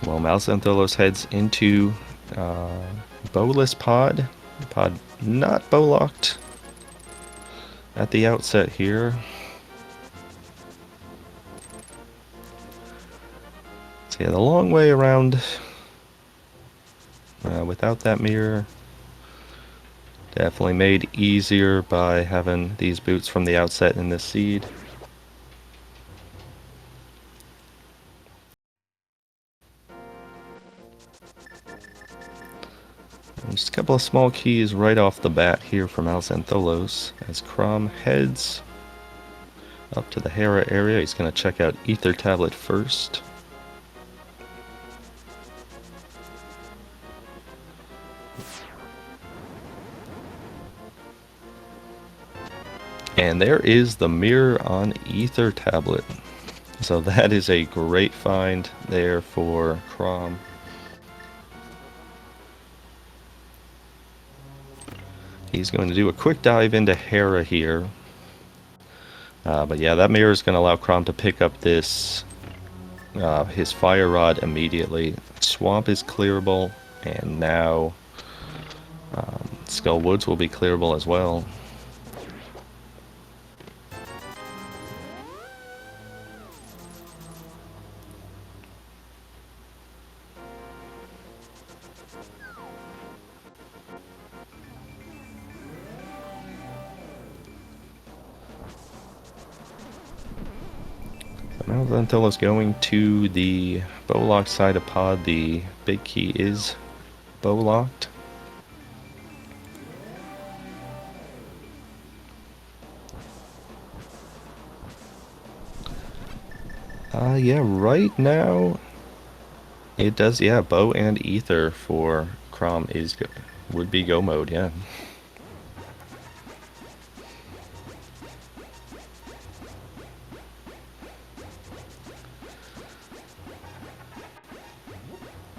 while MalXantholos heads into bowless pod. Pod not bow locked at the outset here. So yeah, the long way around without that mirror. Definitely made easier by having these boots from the outset in this seed. Just a couple of small keys right off the bat here from MalXantholos as Kromb heads up to the Hera area. He's going to check out Ether Tablet first. And there is the mirror on Ether Tablet. So that is a great find there for Kromb. He's going to do a quick dive into Hera here. But yeah, that mirror is going to allow Kromb to pick up this his fire rod immediately. Swamp is clearable, and now Skull Woods will be clearable as well. MalXantholos going to the bow locked side of pod. The big key is bow locked. Yeah, right now it does. Yeah, bow and ether for Kromb would be go mode. Yeah.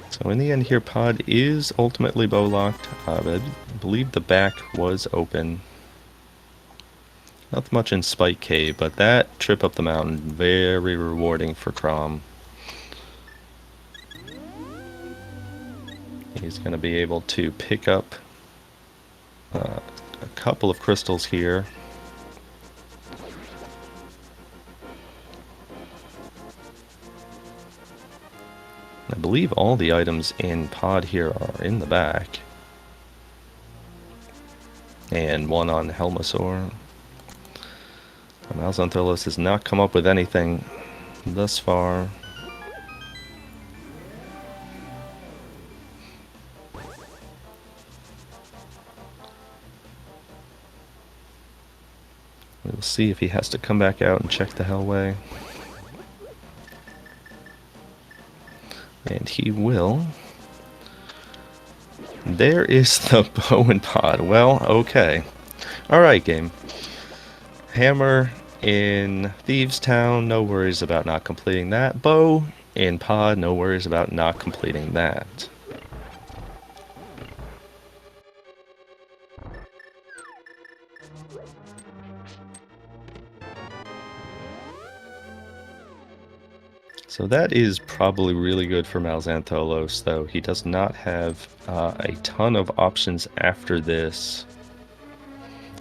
So in the end here, pod is ultimately bow locked. I believe the back was open. Not much in Spike Cave, but that trip up the mountain, very rewarding for Kromb. He's going to be able to pick up a couple of crystals here. I believe all the items in pod here are in the back. And one on Helmasaur. MalXantholos has not come up with anything thus far. We'll see if he has to come back out and check the Hellway. And he will. There is the bow and pod. Well, okay. Alright, game. Hammer in Thieves Town, no worries about not completing that. Bow in pod, no worries about not completing that. So that is probably really good for MalXantholos, though. He does not have a ton of options after this.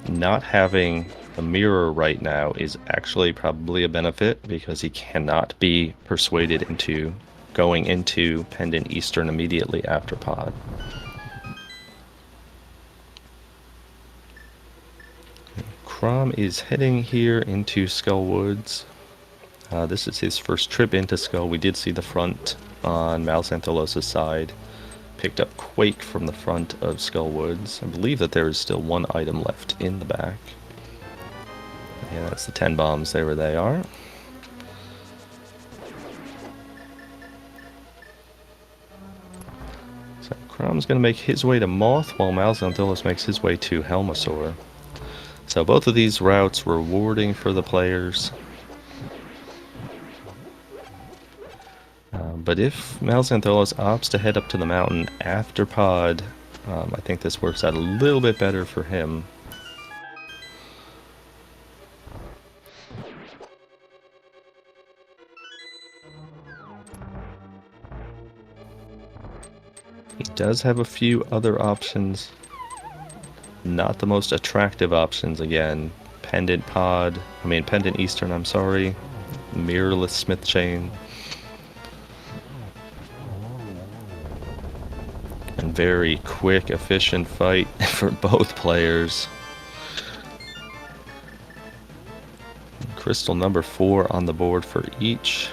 Not having a mirror right now is actually probably a benefit, because he cannot be persuaded into going into Pendant Eastern immediately after pod. Kromb is heading here into Skull Woods. This is his first trip into Skull. We did see the front on MalXantholos' side. Picked up Quake from the front of Skull Woods. I believe that there is still one item left in the back. Yeah, that's the 10 bombs. There they are. So Kromb's going to make his way to Moth, while MalXantholos makes his way to Helmasaur. So both of these routes rewarding for the players. But if MalXantholos opts to head up to the mountain after pod, I think this works out a little bit better for him. He does have a few other options. Not the most attractive options again. Pendant Eastern, I'm sorry. Mirrorless Smith Chain. And very quick, efficient fight for both players. Crystal number 4 on the board for each.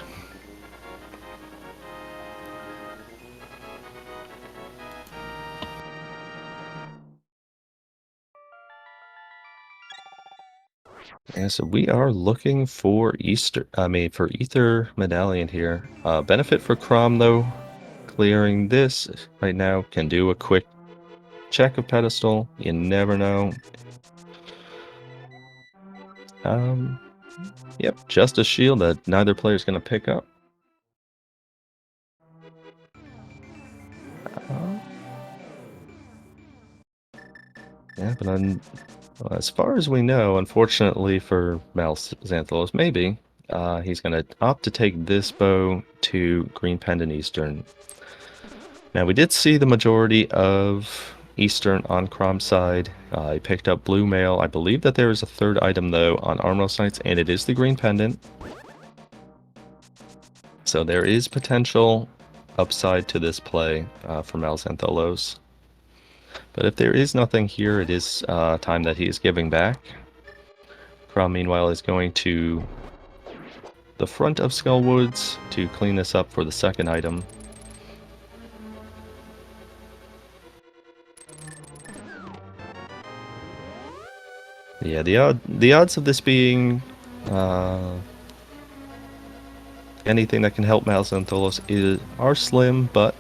Yeah, so we are looking for Ether Medallion here. Benefit for Kromb though. Clearing this right now can do a quick check of pedestal. You never know. Yep, just a shield that neither player's going to pick up. Yeah, but as far as we know, unfortunately for MalXantholos, maybe, he's going to opt to take this bow to Green Pendant Eastern. Now, we did see the majority of Eastern on Kromb's side. He picked up Blue Mail. I believe that there is a third item, though, on Armor Sights, and it is the Green Pendant. So there is potential upside to this play for MalXantholos. But if there is nothing here, it is time that he is giving back. Kromb, meanwhile, is going to the front of Skull Woods to clean this up for the second item. Yeah, the odds of this being anything that can help MalXantholos are slim, but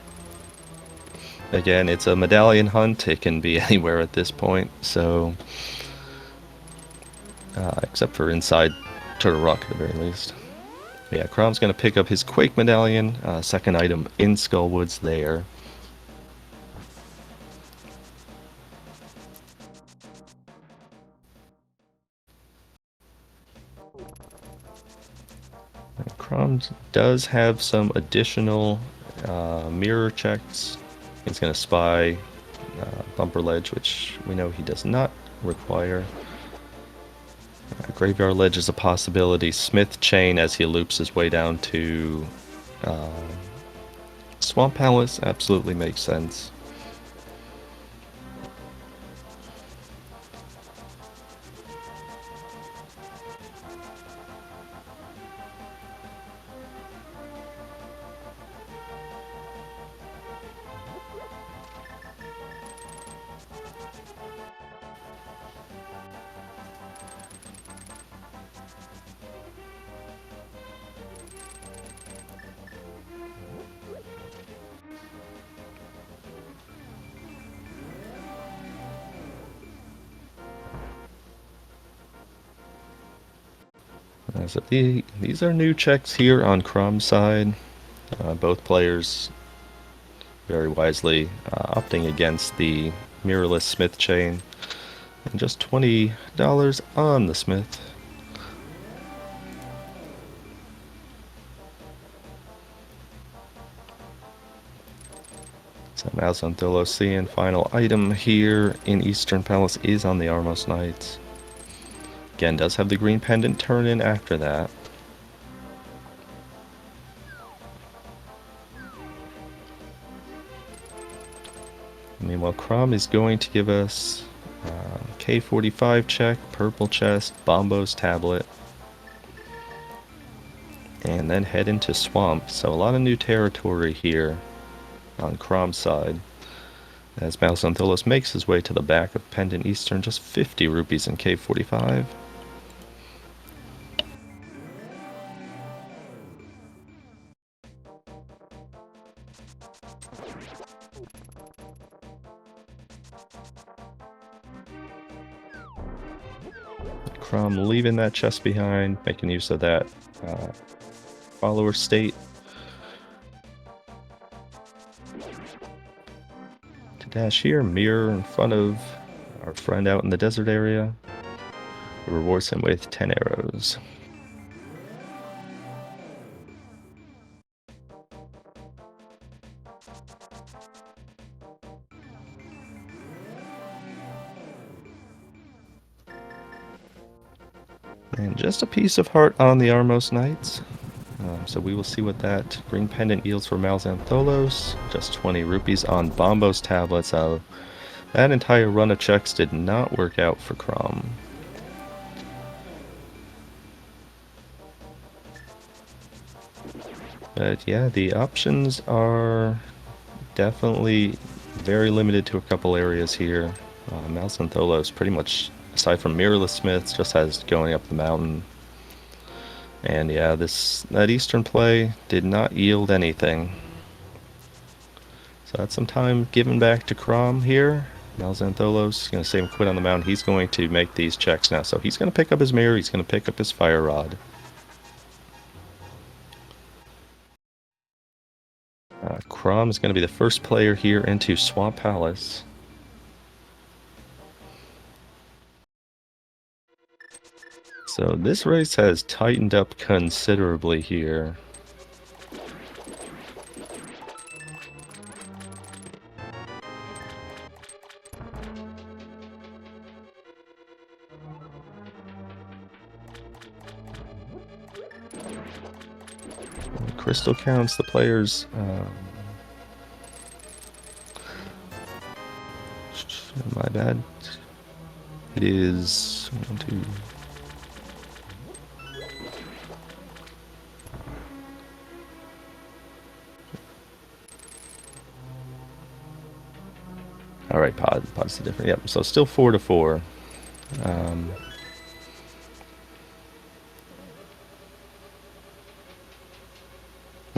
again, it's a medallion hunt. It can be anywhere at this point, so except for inside Turtle Rock at the very least. Yeah, Kromb's going to pick up his Quake medallion, second item in Skull Woods there. Kromb does have some additional mirror checks. He's going to spy Bumper Ledge, which we know he does not require. Graveyard Ledge is a possibility. Smith Chain as he loops his way down to Swamp Palace absolutely makes sense. So these are new checks here on Kromb's side. Both players very wisely opting against the mirrorless smith chain. And just $20 on the smith. So MalXantholos seeing final item here in Eastern Palace is on the Armos Knights. Again, does have the green pendant turn in after that. Meanwhile, Kromb is going to give us K45 check, purple chest, Bombo's tablet, and then head into Swamp. So a lot of new territory here on Kromb's side. As MalXantholos makes his way to the back of Pendant Eastern, just 50 rupees in K45. Kromb leaving that chest behind, making use of that follower state to dash here, mirror in front of our friend out in the desert area. It rewards him with 10 arrows. And just a piece of heart on the Armos Knights. So we will see what that green pendant yields for MalXantholos. Just 20 rupees on Bombo's tablet. So that entire run of checks did not work out for Kromb. But yeah, the options are definitely very limited to a couple areas here. MalXantholos pretty much, aside from mirrorless smiths, just has going up the mountain. And yeah, that eastern play did not yield anything. So that's some time given back to Kromb here. MalXantholos is going to save him quit on the mountain. He's going to make these checks now. So he's going to pick up his mirror, he's going to pick up his fire rod. Kromb is going to be the first player here into Swamp Palace. So this race has tightened up considerably here. Crystal counts the players. My bad. It is 1, 2. All right, pod's the different. Yep. So still 4-4.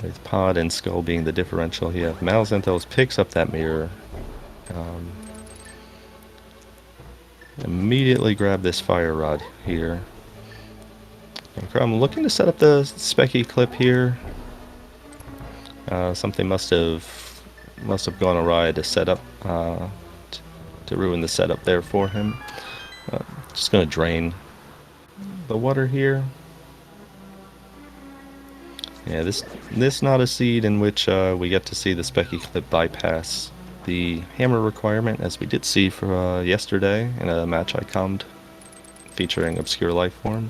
With Pod and Skull being the differential here. MalXantholos picks up that mirror. Immediately grab this fire rod here. And Kromb looking to set up the Specky clip here. Something must have gone awry to set up to ruin the setup there for him. Just gonna drain the water here. Yeah, this not a seed in which we get to see the Specky clip bypass the hammer requirement, as we did see for yesterday in a match I commed featuring Obscure Lifeform.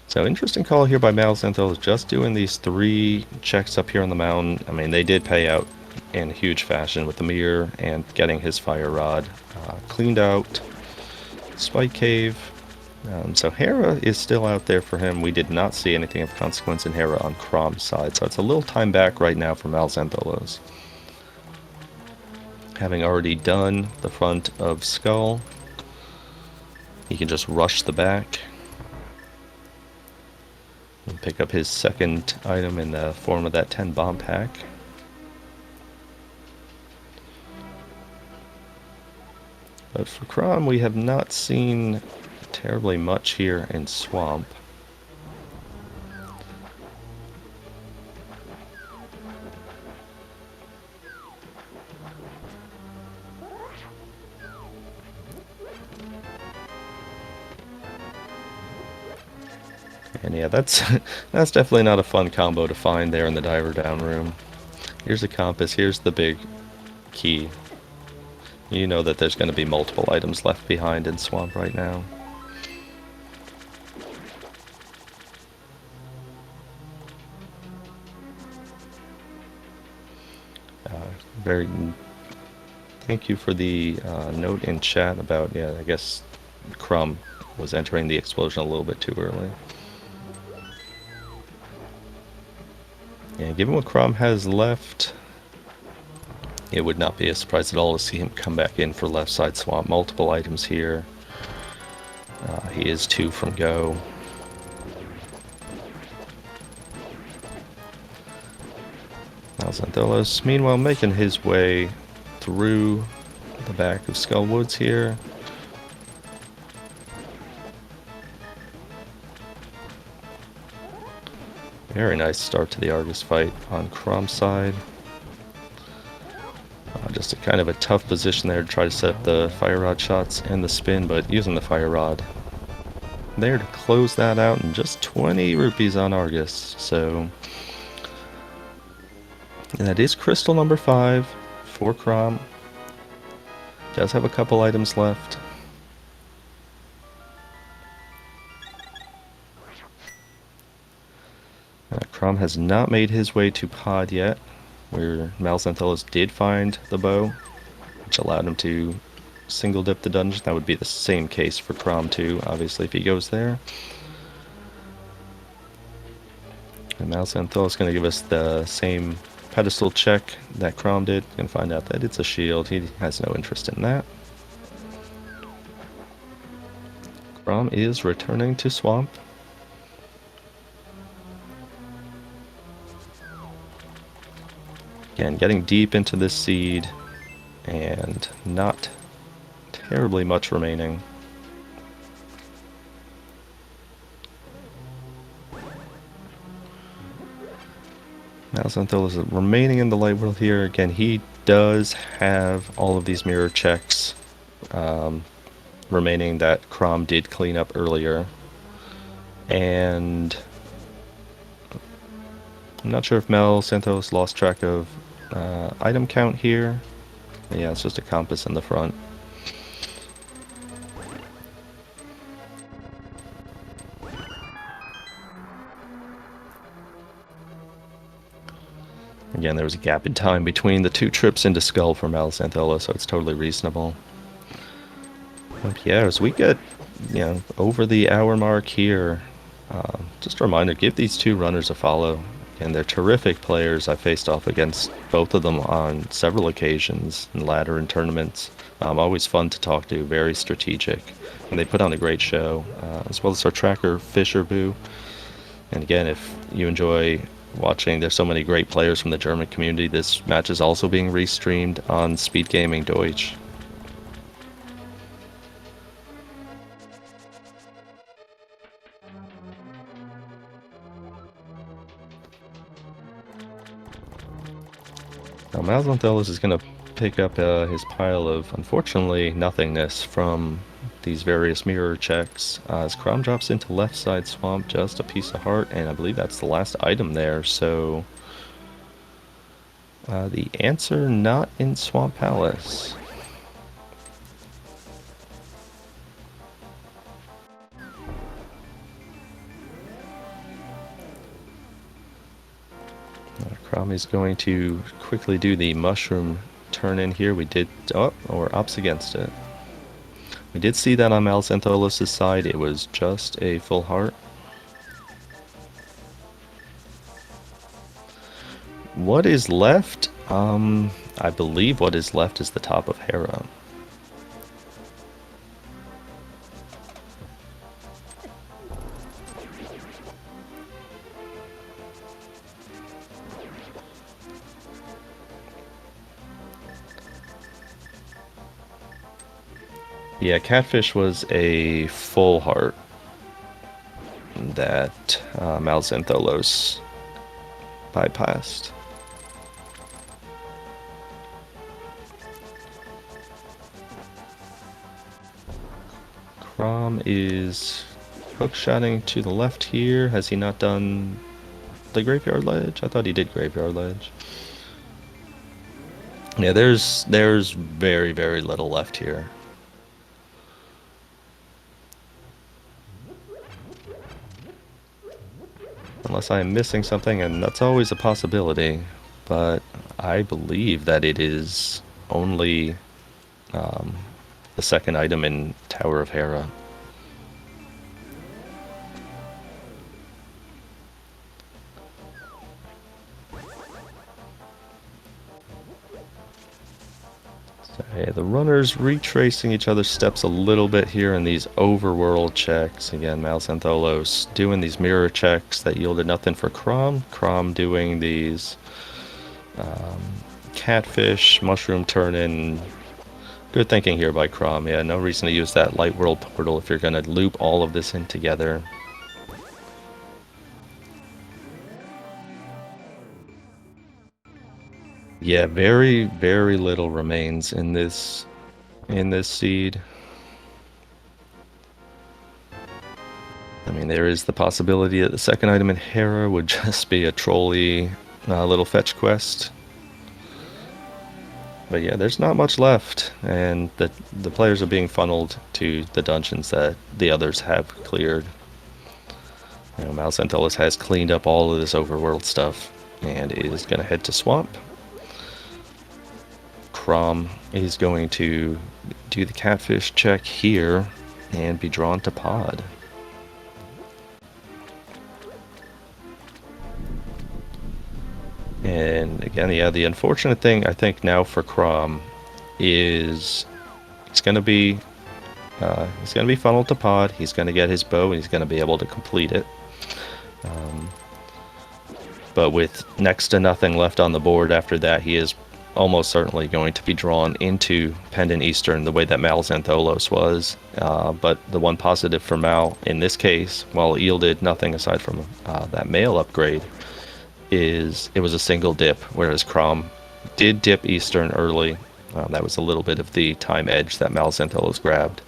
So interesting call here by MalXantholos, just doing these 3 checks up here on the mountain. I mean, they did pay out in huge fashion with the mirror and getting his fire rod cleaned out. Spike Cave. So Hera is still out there for him. We did not see anything of consequence in Hera on Kromb's side, so it's a little time back right now for MalXantholos. Having already done the front of Skull, he can just rush the back and pick up his second item in the form of that 10 bomb pack. But for Kromb, we have not seen terribly much here in Swamp. And yeah, that's definitely not a fun combo to find there in the diver down room. Here's the compass, here's the big key. You know that there's going to be multiple items left behind in Swamp right now. Very. Thank you for the note in chat about, yeah, I guess Kromb was entering the explosion a little bit too early. Yeah, given what Kromb has left, it would not be a surprise at all to see him come back in for left side Swamp. Multiple items here. He is 2 from go. MalXantholos, meanwhile, making his way through the back of Skull Woods here. Very nice start to the Argus fight on Kromb's side. Just a kind of a tough position there to try to set up the Fire Rod shots and the spin, but using the Fire Rod there to close that out, and just 20 rupees on Argus. So that is crystal number 5 for Kromb. Does have a couple items left. Kromb has not made his way to pod yet, where MalXantholos did find the bow, which allowed him to single dip the dungeon. That would be the same case for Kromb too, obviously, if he goes there. And MalXantholos is going to give us the same pedestal check that Kromb did, and find out that it's a shield. He has no interest in that. Kromb is returning to Swamp. Again, getting deep into this seed, and not terribly much remaining. MalXantholos is remaining in the light world here. Again, he does have all of these mirror checks remaining that Kromb did clean up earlier. And I'm not sure if MalXantholos lost track of item count here. But yeah, it's just a compass in the front. Again, there was a gap in time between the 2 trips into Skull for MalXantholos, so it's totally reasonable. But yeah, as we get, over the hour mark here, just a reminder, give these 2 runners a follow. And they're terrific players. I faced off against both of them on several occasions in ladder and tournaments. Always fun to talk to, very strategic. And they put on a great show, as well as our tracker, Fisher Boo. And again, if you enjoy watching, there's so many great players from the German community. This match is also being restreamed on SpeedGaming Deutsch. Now MalXantholos is going to pick up his pile of, unfortunately, nothingness from these various mirror checks. As Kromb drops into left side Swamp, just a piece of heart, and I believe that's the last item there, so the answer, not in Swamp Palace. Kromb is going to quickly do the mushroom turn in here. We did, or ops against it. We did see that on MalXantholos' side. It was just a full heart. What is left? I believe what is left is the top of Hera. Yeah, Catfish was a full heart that MalXantholos bypassed. Kromb is hookshotting to the left here. Has he not done the Graveyard Ledge? I thought he did Graveyard Ledge. Yeah, there's very, very little left here. Unless I am missing something, and that's always a possibility. But I believe that it is only the second item in Tower of Hera. So, yeah, the runners retracing each other's steps a little bit here in these overworld checks. Again, MalXantholos doing these mirror checks that yielded nothing for Kromb. Kromb doing these catfish, mushroom turn-in. Good thinking here by Kromb. Yeah, no reason to use that light world portal if you're going to loop all of this in together. Yeah, very, very little remains in this seed. I mean, there is the possibility that the second item in Hera would just be a trolley little fetch quest. But yeah, there's not much left, and the players are being funneled to the dungeons that the others have cleared. You know, MalXantholos has cleaned up all of this overworld stuff and is going to head to Swamp. Kromb is going to do the catfish check here and be drawn to pod. And again, yeah, the unfortunate thing I think now for Kromb is he's going to be funneled to pod. He's going to get his bow and he's going to be able to complete it. But with next to nothing left on the board after that, he is almost certainly going to be drawn into Pendant Eastern the way that MalXantholos was. But the one positive for Mal in this case, while it yielded nothing aside from that mail upgrade, is it was a single dip, whereas Kromb did dip Eastern early. That was a little bit of the time edge that MalXantholos grabbed.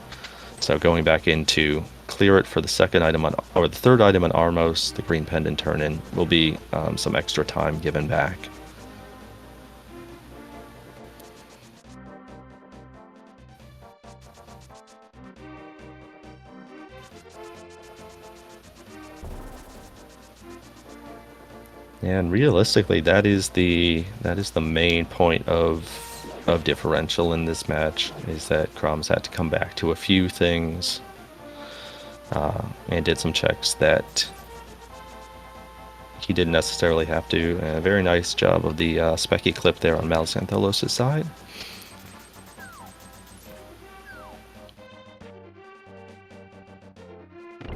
So going back into clear it for the second item or the third item on Armos, the green pendant turn-in, will be some extra time given back. And realistically, that is the main point of differential in this match, is that Kromb's had to come back to a few things and did some checks that he didn't necessarily have to. A very nice job of the Specky clip there on MalXantholos' side.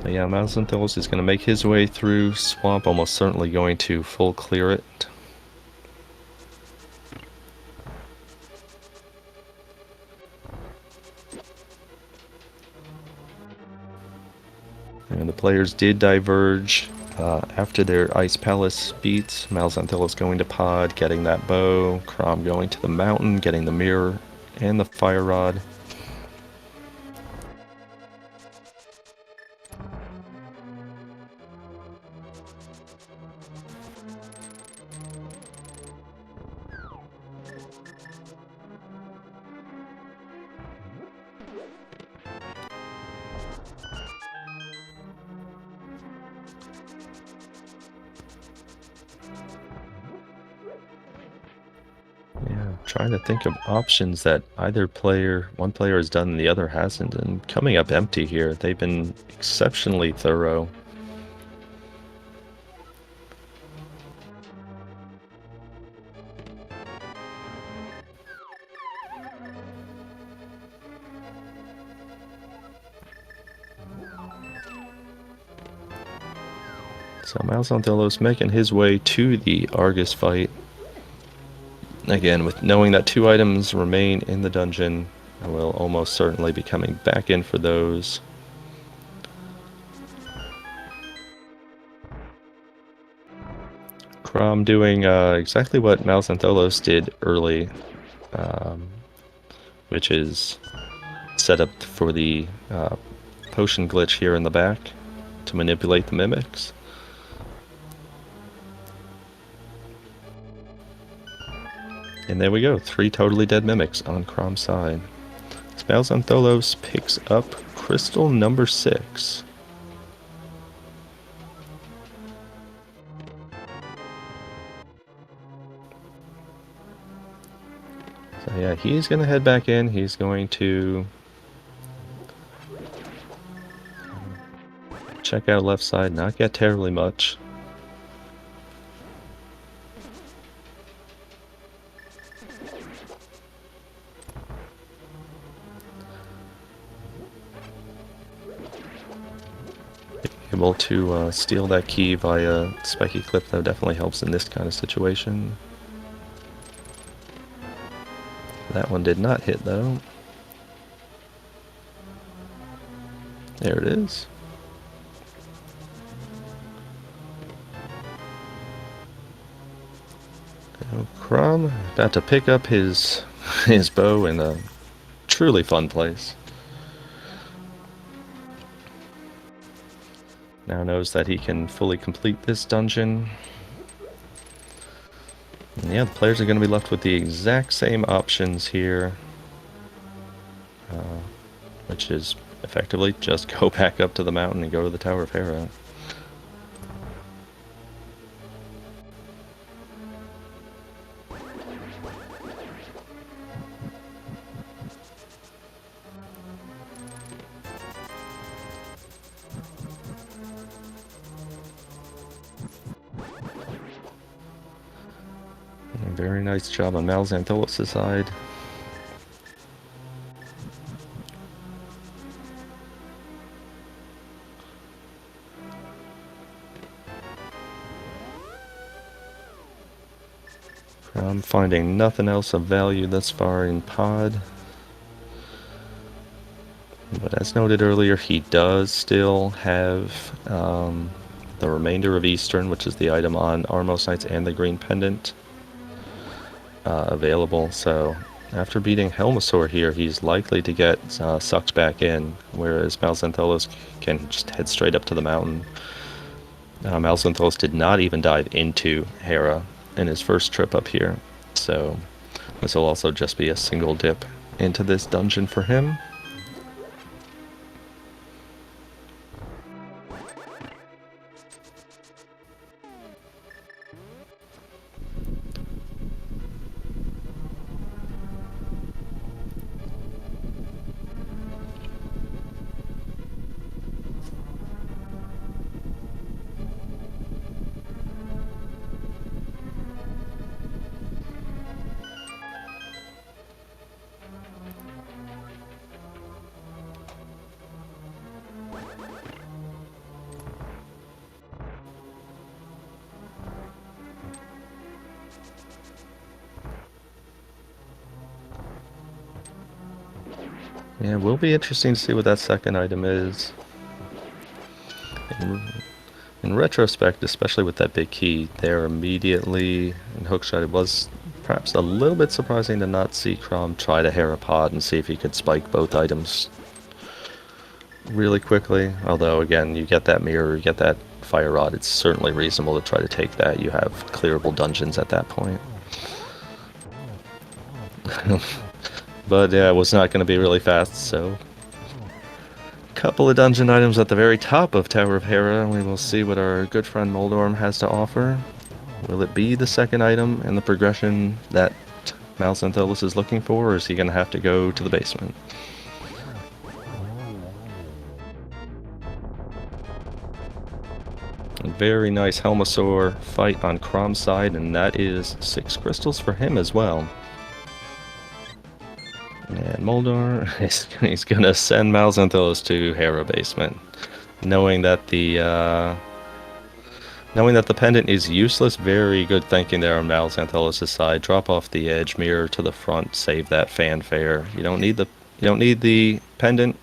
But yeah, MalXantholos is going to make his way through Swamp, almost certainly going to full clear it. And the players did diverge after their Ice Palace beats. MalXantholos going to pod, getting that bow. Kromb going to the mountain, getting the mirror and the fire rod. Yeah, trying to think of options that one player has done and the other hasn't, and coming up empty here. They've been exceptionally thorough. So MalXantholos making his way to the Argus fight. Again, with knowing that 2 items remain in the dungeon, And we'll almost certainly be coming back in for those. Kromb doing exactly what MalXantholos did early, which is set up for the potion glitch here in the back to manipulate the mimics. And there we go, 3 totally dead mimics on Kromb's side. MalXantholos picks up crystal number 6. So yeah, he's going to head back in. He's going to check out left side, not get terribly much. Able to steal that key via spiky clip, though, definitely helps in this kind of situation. That one did not hit, though. There it is. Kromb about to pick up his bow in a truly fun place. Now knows that he can fully complete this dungeon. And yeah, the players are going to be left with the exact same options here, which is effectively just go back up to the mountain and go to the Tower of Hera. Very nice job on MalXantholos' side. I'm finding nothing else of value thus far in Pod. But as noted earlier, he does still have the remainder of Eastern, which is the item on Armos Knights and the Green Pendant, available. So after beating Helmasaur here, he's likely to get sucked back in, whereas MalXantholos can just head straight up to the mountain. MalXantholos did not even dive into Hera in his first trip up here, so this will also just be a single dip into this dungeon for him. Yeah, it will be interesting to see what that second item is. In retrospect, especially with that big key, there immediately in hookshot, it was perhaps a little bit surprising to not see Kromb try to Hera pod and see if he could spike both items really quickly. Although, again, you get that mirror, you get that fire rod, it's certainly reasonable to try to take that. You have clearable dungeons at that point. But yeah, it was not going to be really fast, so couple of dungeon items at the very top of Tower of Hera, and we will see what our good friend Moldorm has to offer. Will it be the second item in the progression that MalXantholos is looking for, or is he going to have to go to the basement? A very nice Helmasaur fight on Kromb's side, and that is 6 crystals for him as well. And Moldor, he's gonna send MalXantholos to Hera basement, knowing that the pendant is useless. Very good thinking there on MalXantholos' side. Drop off the edge, mirror to the front, save that fanfare. You don't need the You don't need the pendant.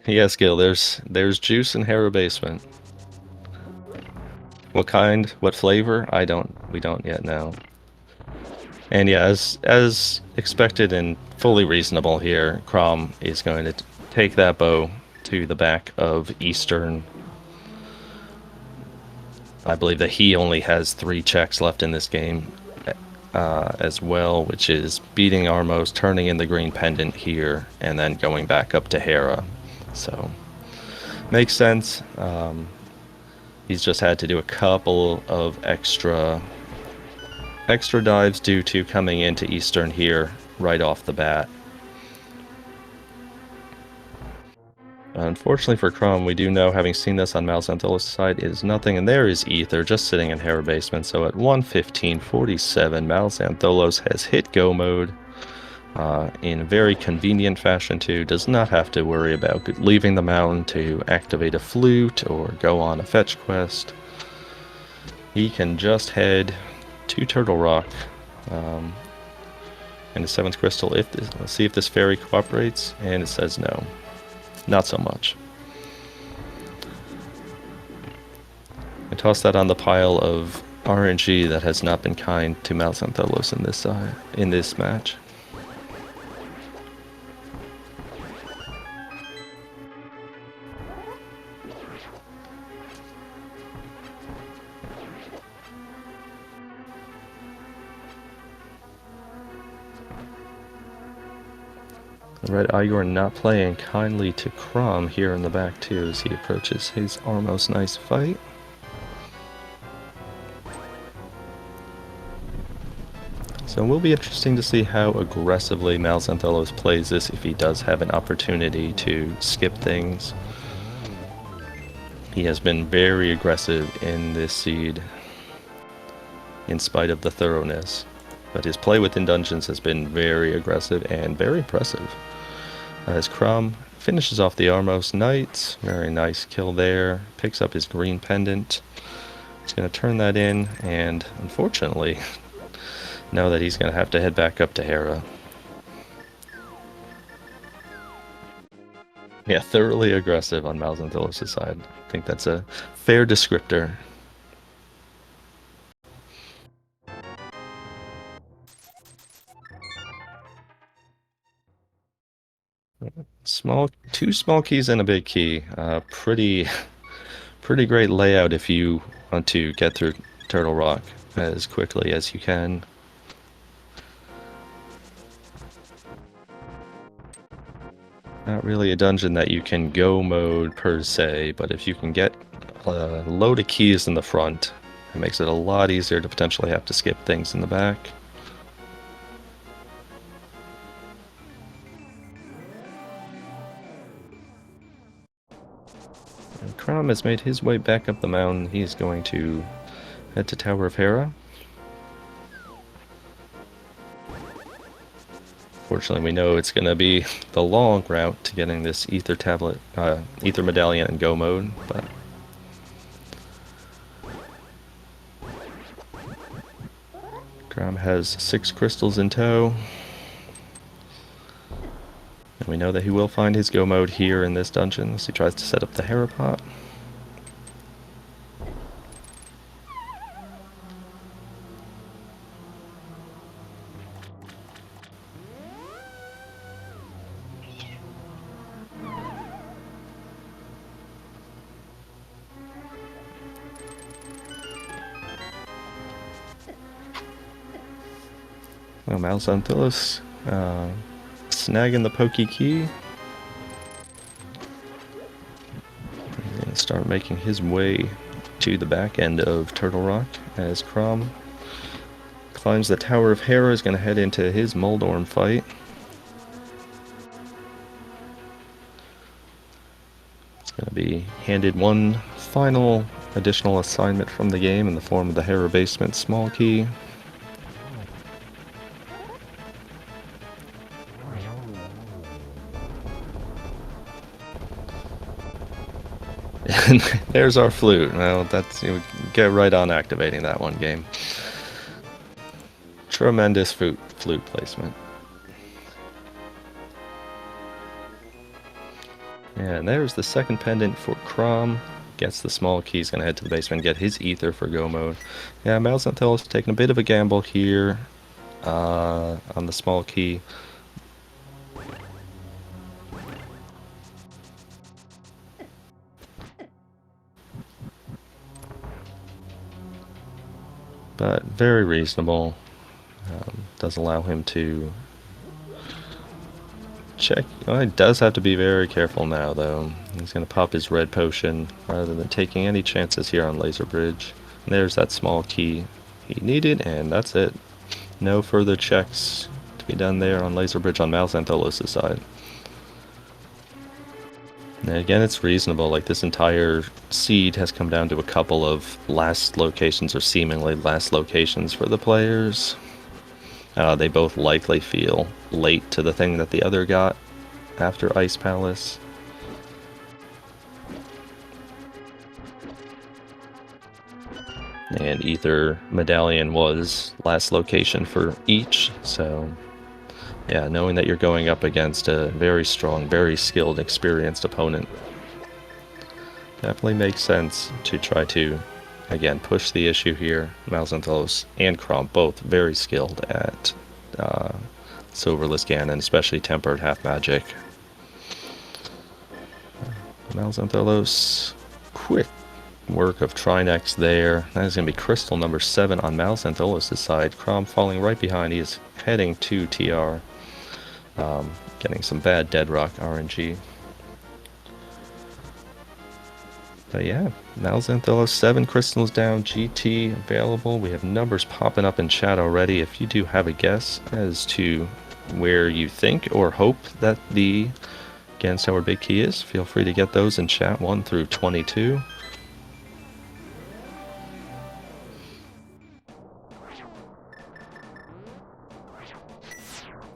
Yes, Gil, there's juice in Harrow Basement. What kind? What flavor? We don't yet know. And yeah, as expected and fully reasonable here, Kromb is going to take that bow to the back of Eastern. I believe that he only has 3 checks left in this game as well, which is beating Armos, turning in the green pendant here, and then going back up to Hera. So, makes sense. He's just had to do a couple of extra dives due to coming into Eastern here right off the bat. Unfortunately for Kromb, we do know, having seen this on MalXantholos' side, is nothing, and there is Ether just sitting in Hera Basement. So at 1:15:47, MalXantholos has hit go mode in a very convenient fashion too. Does not have to worry about leaving the mountain to activate a flute or go on a fetch quest. He can just head to Turtle Rock and the 7th crystal. Let's see if this fairy cooperates, and it says no. Not so much. I toss that on the pile of RNG that has not been kind to MalXantholos in this match. Red Igor not playing kindly to Kromb here in the back too as he approaches his almost nice fight. So it will be interesting to see how aggressively MalXantholos plays this if he does have an opportunity to skip things. He has been very aggressive in this seed in spite of the thoroughness, but his play within dungeons has been very aggressive and very impressive. As Kromb finishes off the Armos Knights, very nice kill there, picks up his green pendant. He's going to turn that in, and unfortunately, know that he's going to have to head back up to Hera. Yeah, thoroughly aggressive on MalXantholos' side. I think that's a fair descriptor. Two small keys and a big key. Pretty great layout if you want to get through Turtle Rock as quickly as you can. Not really a dungeon that you can go mode per se, but if you can get a load of keys in the front, it makes it a lot easier to potentially have to skip things in the back. Kromb has made his way back up the mountain. He's going to head to Tower of Hera. Fortunately, we know it's going to be the long route to getting this Ether tablet, Ether medallion in go mode, but Kromb has 6 crystals in tow. And we know that he will find his go mode here in this dungeon as he tries to set up the Hera pot. Well, MalXantholos snagging the pokey key. He's going to start making his way to the back end of Turtle Rock as Kromb climbs the Tower of Hera. Is going to head into his Moldorm fight. It's going to be handed one final additional assignment from the game in the form of the Hera Basement small key. And there's our flute. Well, you get right on activating that one game. Tremendous flute placement. And there's the second pendant for Kromb. Gets the small key. He's going to head to the basement, get his ether for go mode. Yeah, MalXantholos taking a bit of a gamble here on the small key. But very reasonable. Does allow him to check. Oh, he does have to be very careful now, though. He's going to pop his red potion rather than taking any chances here on Laser Bridge. And there's that small key he needed, and that's it. No further checks to be done there on Laser Bridge on MalXantholos' side. And again, it's reasonable. Like, this entire seed has come down to a couple of last locations, or seemingly last locations for the players. They both likely feel late to the thing that the other got after Ice Palace. And Ether Medallion was last location for each, so yeah, knowing that you're going up against a very strong, very skilled, experienced opponent definitely makes sense to try to, again, push the issue here. MalXantholos and Kromb both very skilled at Silverless Ganon, especially Tempered Half Magic. MalXantholos, quick work of Trinex there. That is going to be crystal number 7 on MalXantholos' side. Kromb falling right behind. He is heading to TR. Getting some bad Dead Rock RNG. But yeah, MalXantholos 7 crystals down, GT available. We have numbers popping up in chat already. If you do have a guess as to where you think or hope that the Ganon Tower Big Key is, feel free to get those in chat, 1 through 22.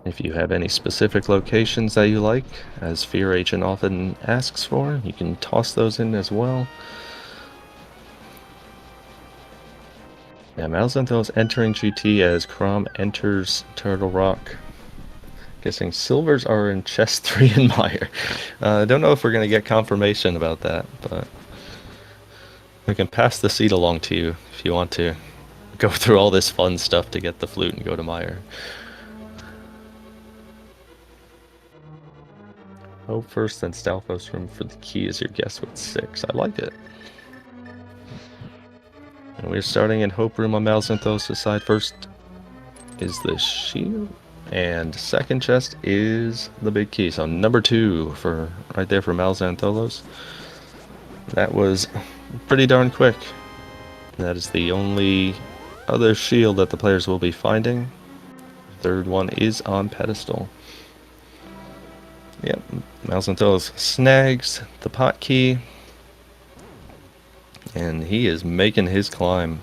If you have any specific locations that you like, as Fear Agent often asks for, you can toss those in as well. Yeah, MalXantholos entering GT as Kromb enters Turtle Rock. Guessing silvers are in chest 3 in Mire. I don't know if we're going to get confirmation about that, but we can pass the seed along to you if you want to go through all this fun stuff to get the flute and go to Mire. Hope first, then Stalfos room for the key is your guess with 6. I like it. And we're starting in Hope room on MalXantholos' side. First is the shield, and second chest is the big key. So number 2 for right there for MalXantholos. That was pretty darn quick. That is the only other shield that the players will be finding. Third one is on pedestal. Yep, MalXantholos snags the pot key, and he is making his climb.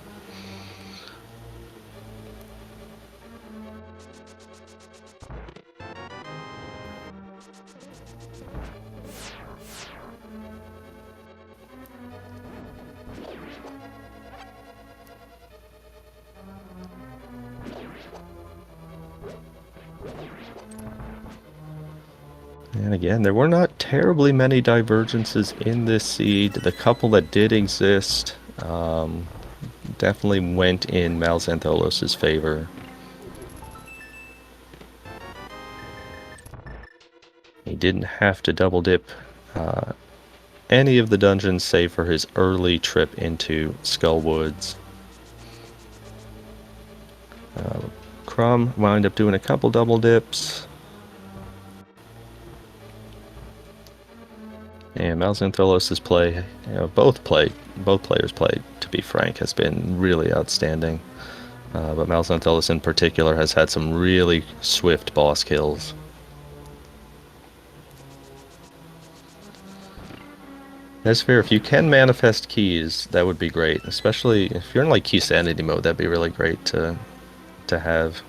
And again, there were not terribly many divergences in this seed. The couple that did exist definitely went in MalXantholos' favor. He didn't have to double dip any of the dungeons save for his early trip into Skull Woods. Kromb wound up doing a couple double dips. And MalXantholos' play, both players' play, to be frank, has been really outstanding. But MalXantholos in particular has had some really swift boss kills. That's fair. If you can manifest keys, that would be great. Especially if you're in like Key Sanity mode, that'd be really great to have.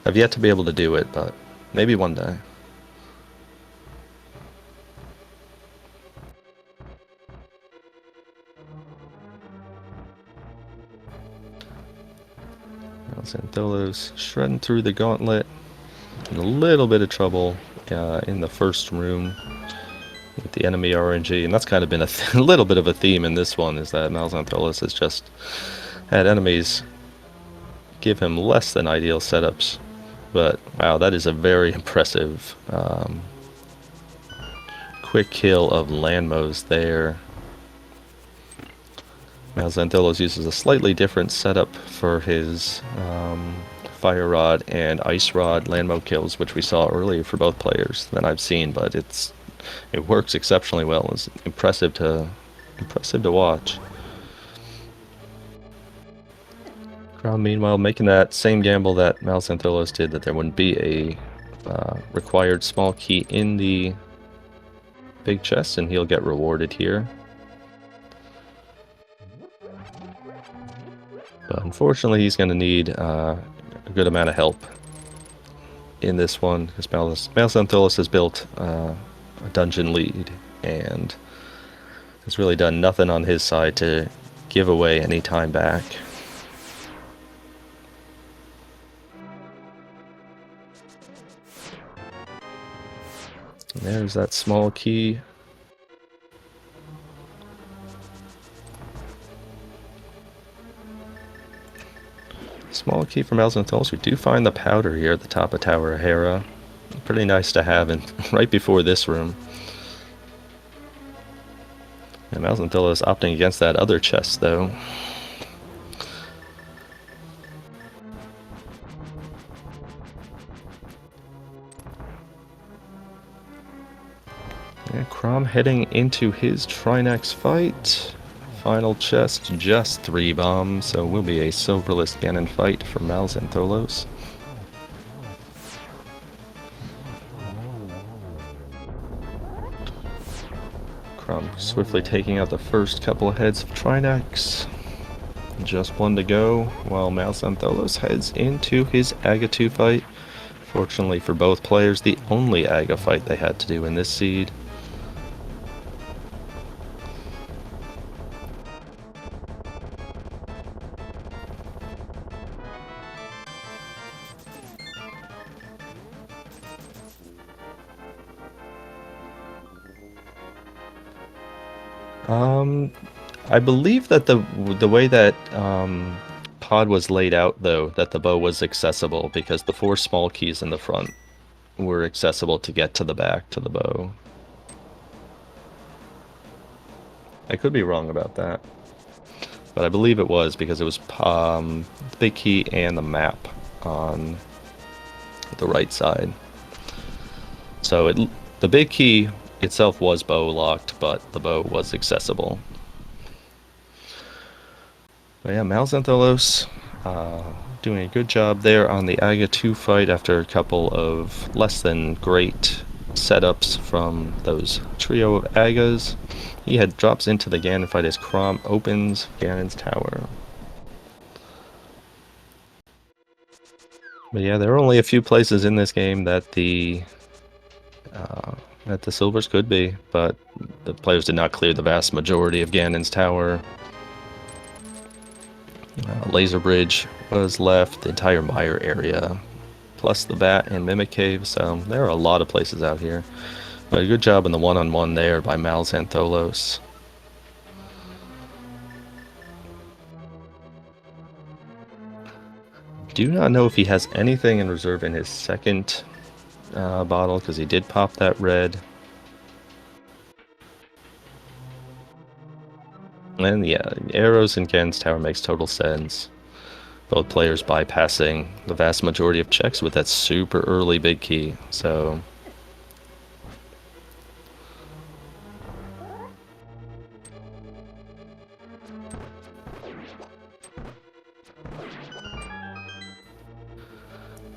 I've yet to be able to do it, but maybe one day. MalXantholos shredding through the gauntlet. In a little bit of trouble in the first room with the enemy RNG, and that's kind of been a little bit of a theme in this one, is that MalXantholos has just had enemies give him less than ideal setups. But wow, that is a very impressive quick kill of Landmos there. MalXantholos uses a slightly different setup for his Fire Rod and Ice Rod Landmo kills, which we saw earlier for both players than I've seen, but it works exceptionally well. It's impressive to watch. Kromb, meanwhile, making that same gamble that MalXantholos did, that there wouldn't be a required small key in the big chest, and he'll get rewarded here. But unfortunately, he's going to need a good amount of help in this one, because MalXantholos has built a dungeon lead and has really done nothing on his side to give away any time back. And there's that small key. Small key from MalXantholos. We do find the powder here at the top of Tower of Hera. Pretty nice to have in right before this room. And MalXantholos opting against that other chest, though. And Kromb heading into his Trinex fight. Final chest, just 3 bombs, so will be a silverless Ganon fight for MalXantholos. Kromb swiftly taking out the first couple of heads of Trinex. Just 1 to go, while MalXantholos heads into his Aga 2 fight. Fortunately for both players, the only Aga fight they had to do in this seed. I believe that the way that pod was laid out, though, that the bow was accessible, because the 4 small keys in the front were accessible to get to the back to the bow. I could be wrong about that, but I believe it was, because it was the big key and the map on the right side. So the big key itself was bow locked, but the bow was accessible. But yeah, MalXantholos doing a good job there on the Aga 2 fight after a couple of less than great setups from those trio of Agas. He drops into the Ganon fight as Kromb opens Ganon's tower. But yeah, there are only a few places in this game that the silvers could be, but the players did not clear the vast majority of Ganon's tower. Laser Bridge was left, the entire Mire area, plus the Bat and Mimic Cave, so there are a lot of places out here. But a good job in the one-on-one there by MalXantholos. Do not know if he has anything in reserve in his second bottle, because he did pop that red. And yeah, arrows in Ganon's tower makes total sense. Both players bypassing the vast majority of checks with that super early big key, so...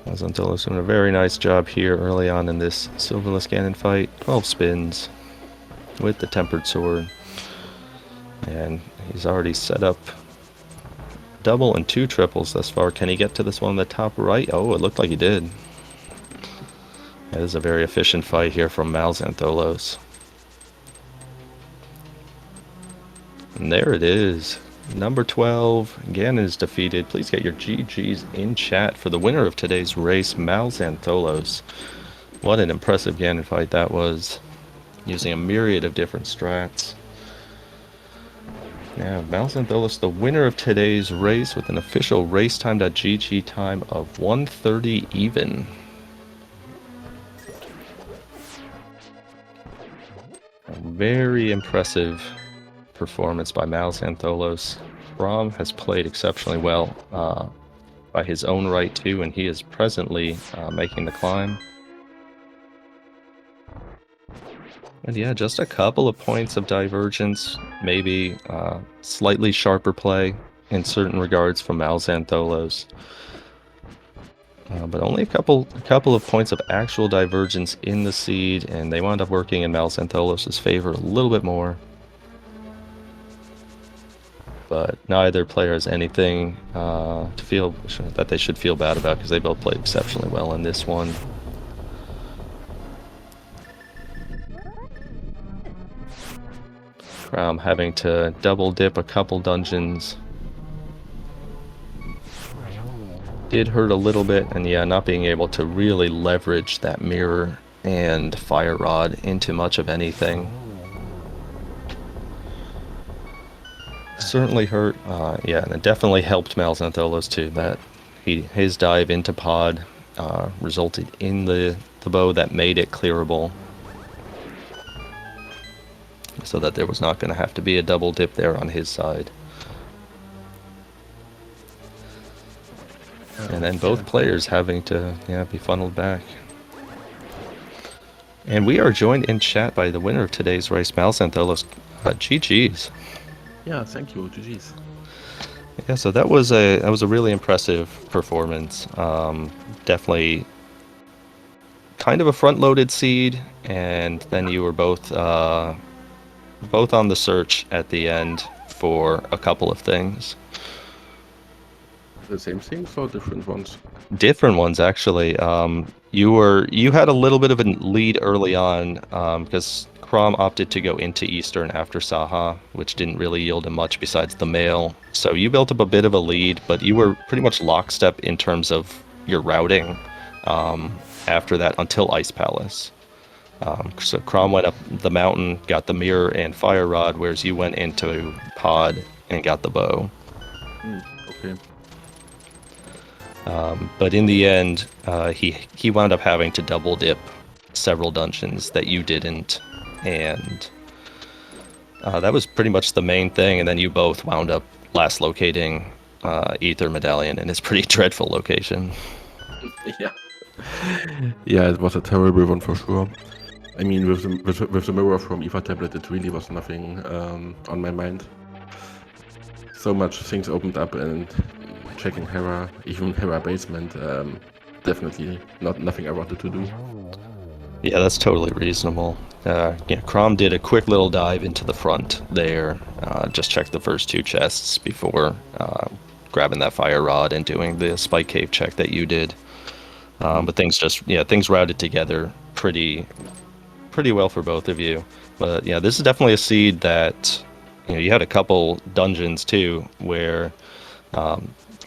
MalXantholos doing a very nice job here early on in this silverless Ganon fight. 12 spins with the Tempered Sword. And he's already set up double and 2 triples thus far. Can he get to this one on the top right? Oh, it looked like he did. That is a very efficient fight here from MalXantholos. And there it is. Number 12 again is defeated. Please get your GGs in chat for the winner of today's race, MalXantholos. What an impressive Ganon fight that was, using a myriad of different strats. Yeah, MalXantholos, the winner of today's race with an official racetime.gg time of 1:30 even. A very impressive performance by MalXantholos. Kromb has played exceptionally well by his own right too, and he is presently making the climb. And yeah, just a couple of points of divergence, maybe slightly sharper play in certain regards from MalXantholos. But only a couple of points of actual divergence in the seed, and they wound up working in MalXantholos' favor a little bit more. But neither player has anything to feel that they should feel bad about, because they both played exceptionally well in this one. Kromb having to double dip a couple dungeons did hurt a little bit, and yeah, not being able to really leverage that mirror and fire rod into much of anything certainly hurt. Yeah, and it definitely helped MalXantholos too, that his dive into pod resulted in the bow that made it clearable, so that there was not going to have to be a double dip there on his side. And then both players having to be funneled back. And we are joined in chat by the winner of today's race, MalXantholos. GG's. Yeah, thank you, GG's. Yeah, so that was a really impressive performance. Definitely kind of a front-loaded seed, and then you were both on the search at the end for a couple of things. The same things or different ones? Different ones, actually. You had a little bit of a lead early on because Kromb opted to go into Eastern after Saha, which didn't really yield him much besides the mail. So you built up a bit of a lead, but you were pretty much lockstep in terms of your routing after that until Ice Palace. So Kromb went up the mountain, got the mirror and fire rod, whereas you went into pod and got the bow. Okay. But in the end, he wound up having to double dip several dungeons that you didn't, and that was pretty much the main thing. And then you both wound up last locating Ether Medallion in his pretty dreadful location. Yeah. Yeah, it was a terrible one for sure. I mean, with the mirror from Eva tablet, it really was nothing on my mind. So much things opened up, and checking Hera, even Hera basement, definitely nothing I wanted to do. Yeah, that's totally reasonable. Kromb did a quick little dive into the front there, just checked the first two chests before grabbing that fire rod and doing the spike cave check that you did. But things routed together pretty well for both of you. But yeah, this is definitely a seed that you had a couple dungeons too where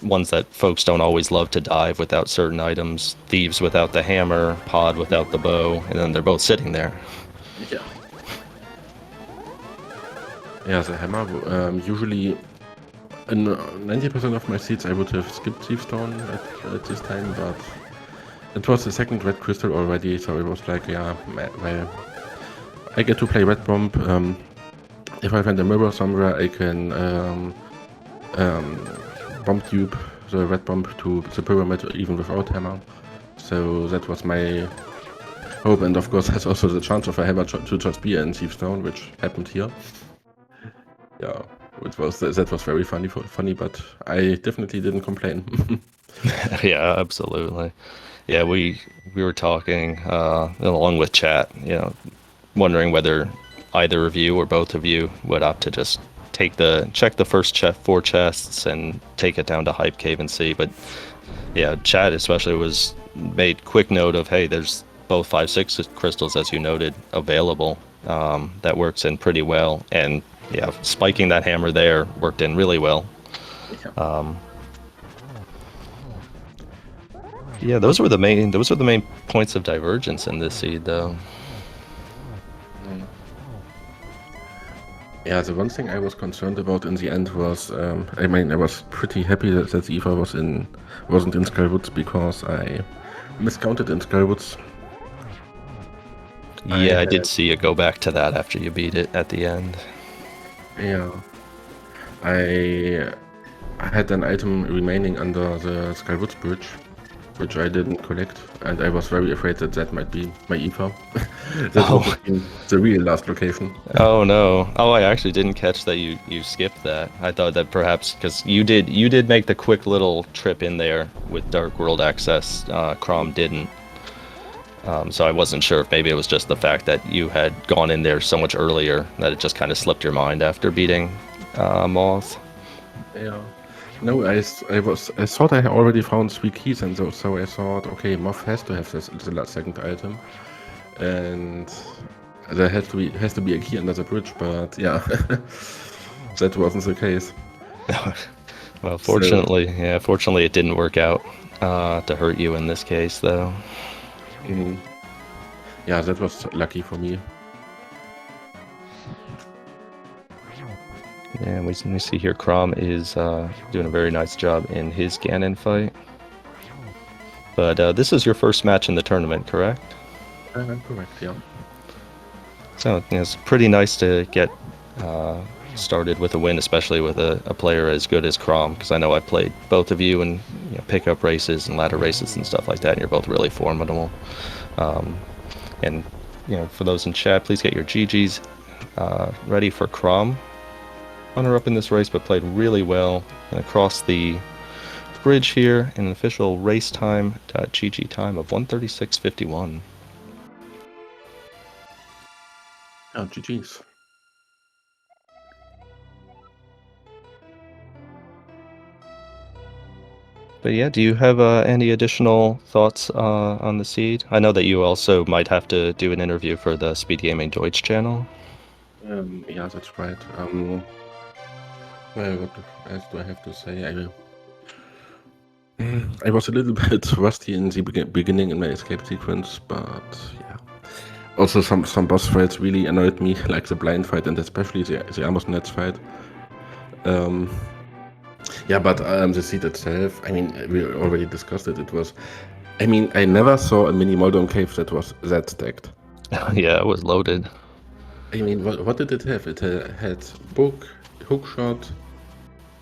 ones that folks don't always love to dive without certain items. Thieves without the hammer, pod without the bow, and then they're both sitting there. Yeah. Yeah, the hammer, usually in 90% of my seeds I would have skipped Thiefstone at this time, but it was the second red crystal already, so it was like, yeah, well, I get to play red bomb. If I find a mirror somewhere, I can bomb tube the red bomb to the pyramid even without hammer. So that was my hope, and of course that's also the chance of a hammer to just be in Thiefstone, which happened here. Yeah, that was very funny, but I definitely didn't complain. Yeah, absolutely. Yeah, we were talking along with chat, wondering whether either of you or both of you would opt to just check the first 4 chests and take it down to Hype Cave and see. But yeah, chat especially made quick note of, hey, there's both 5/6 crystals, as you noted, available. That works in pretty well, and yeah, spiking that hammer there worked in really well. Yeah. Yeah, those were the main points of divergence in this seed, though. Yeah, the one thing I was concerned about in the end was, I mean, I was pretty happy that the Eva wasn't in Skywoods because I miscounted in Skywoods. Yeah, I did see you go back to that after you beat it at the end. Yeah, I had an item remaining under the Skywoods bridge, which I didn't collect, and I was very afraid that that might be my Eva. That would have been the real last location. Oh no! Oh, I actually didn't catch that you skipped that. I thought that perhaps because you did make the quick little trip in there with Dark World access. Kromb didn't. So I wasn't sure if maybe it was just the fact that you had gone in there so much earlier that it just kind of slipped your mind after beating Moth. Yeah. No, I thought I already found 3 keys, and so I thought, okay, Moth has to have the last second item, and there has to be a key under the bridge. But yeah, that wasn't the case. Well, fortunately, fortunately it didn't work out to hurt you in this case, though. Yeah, that was lucky for me. Yeah, and we see here Kromb is doing a very nice job in his Ganon fight. But this is your first match in the tournament, correct? Correct, yeah. So it's pretty nice to get started with a win, especially with a player as good as Kromb, because I know I've played both of you in pickup races and ladder races and stuff like that, and you're both really formidable. And for those in chat, please get your GGs ready for Kromb. Runner-up in this race, but played really well and across the bridge here in an official race time, GG time of 1:36.51. Oh, GG's. But yeah, do you have any additional thoughts on the seed? I know that you also might have to do an interview for the SpeedGaming Deutsch channel. Yeah, that's right. Well, what else do I have to say? I was a little bit rusty in the beginning in my escape sequence, but yeah. Also, some boss fights really annoyed me, like the blind fight and especially the Amos Nets fight. Yeah, but the seed itself, I mean, we already discussed it. It was, I mean, I never saw a mini Moldon cave that was that stacked. Yeah, it was loaded. I mean, what did it have? It had book, hookshot,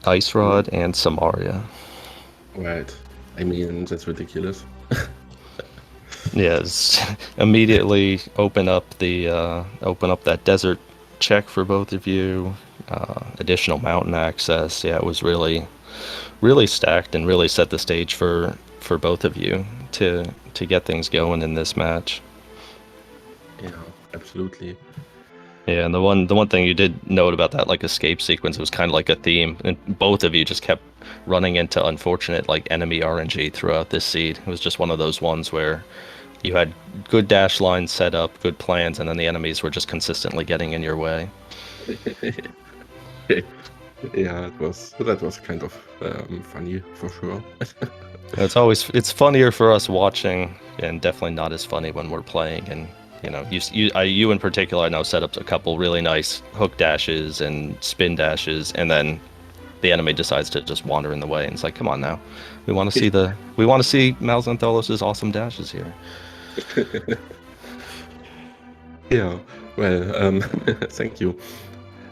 Ice Rod, and Samaria. Right. I mean, that's ridiculous. Yes, immediately open up that desert check for both of you. Additional mountain access. Yeah, it was really stacked and really set the stage for both of you to get things going in this match. Yeah, absolutely. Yeah, and the one thing you did note about that like escape sequence, it was kind of like a theme, and both of you just kept running into unfortunate like enemy RNG throughout this seed. It was just one of those ones where you had good dash lines set up, good plans, and then the enemies were just consistently getting in your way. Yeah, that was kind of funny for sure. It's funnier for us watching, and definitely not as funny when we're playing. And you in particular, I know set up a couple really nice hook dashes and spin dashes, and then the enemy decides to just wander in the way, and it's like, come on now, we want to see MalXantholos' awesome dashes here. Yeah, well, thank you.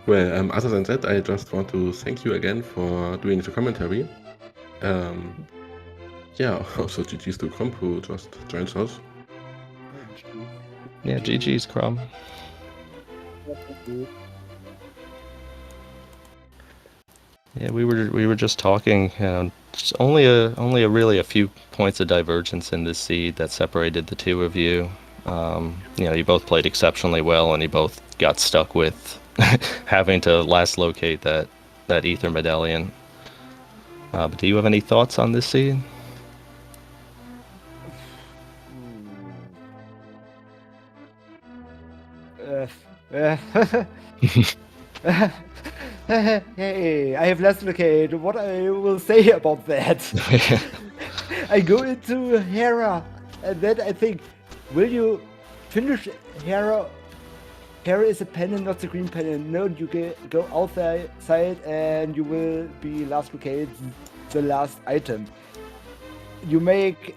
Well, other than that, I just want to thank you again for doing the commentary. Yeah, also GG's to Kromb who just joins us. Yeah, GG's Kromb. Yeah, we were just talking. Just only a few points of divergence in this seed that separated the two of you. You both played exceptionally well, and you both got stuck with having to last locate that ether medallion. But do you have any thoughts on this seed? Hey, I have last locate. What I will say about that? I go into Hera, and then I think, will you finish Hera? Hera is a pennant, not the green pennant. No, you go outside and you will be last locate the last item. You make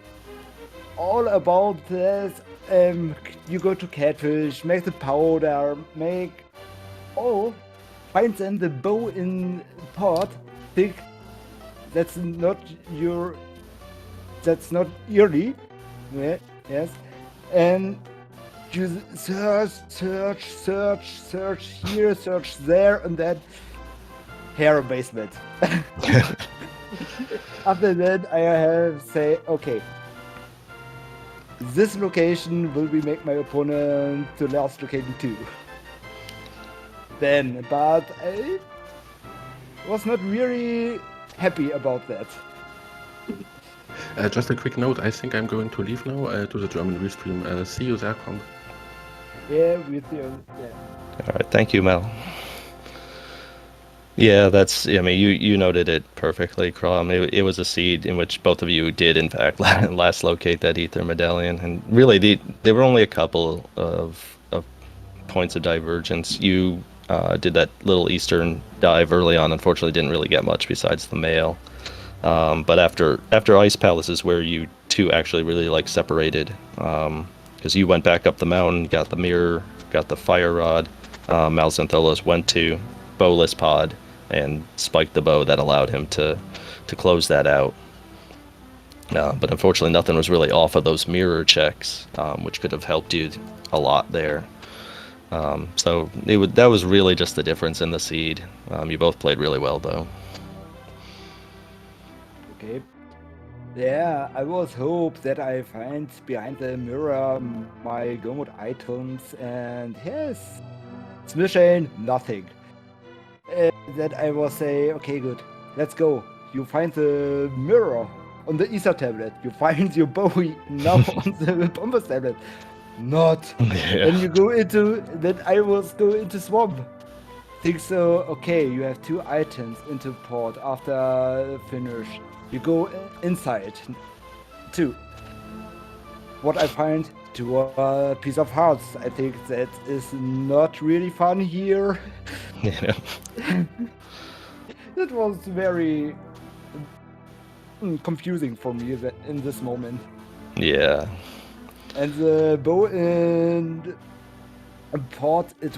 all about this. You go to catfish, make the powder, make find then the bow in pot. Think that's not yearly. Yeah, yes, and you search here, search there, and then hair basement. After that, I have say, okay, this location will be make my opponent to last location too. Then, but I was not really happy about that. Just a quick note, I think I'm going to leave now to the German restream. See you there, Kromb. Yeah, with you. Yeah. All right, thank you, Mel. Yeah, I mean, you noted it perfectly, Kromb. It was a seed in which both of you did, in fact, last locate that ether medallion, and really, there were only a couple of points of divergence. You did that little eastern dive early on. Unfortunately, didn't really get much besides the mail. But after Ice Palace is where you two actually really like separated, because you went back up the mountain, got the mirror, got the fire rod. MalXantholos went to bowless pod and spiked the bow that allowed him to close that out. But unfortunately, nothing was really off of those mirror checks, which could have helped you a lot there. So that was really just the difference in the seed. You both played really well, though. Okay. Yeah, I was hope that I find behind the mirror my go mode items, and yes, Smishane, nothing. That I will say, okay, good, let's go. You find the mirror on the Ether tablet. You find your Bowie now on the Bombers tablet. Not. Yeah. Then you go into, then I was go into Swamp. Think so, okay, you have 2 items into port after finish. You go inside. 2. What I find, 2 piece of hearts. I think that is not really fun here. Yeah. It was very confusing for me in this moment. Yeah. And the bow and port, the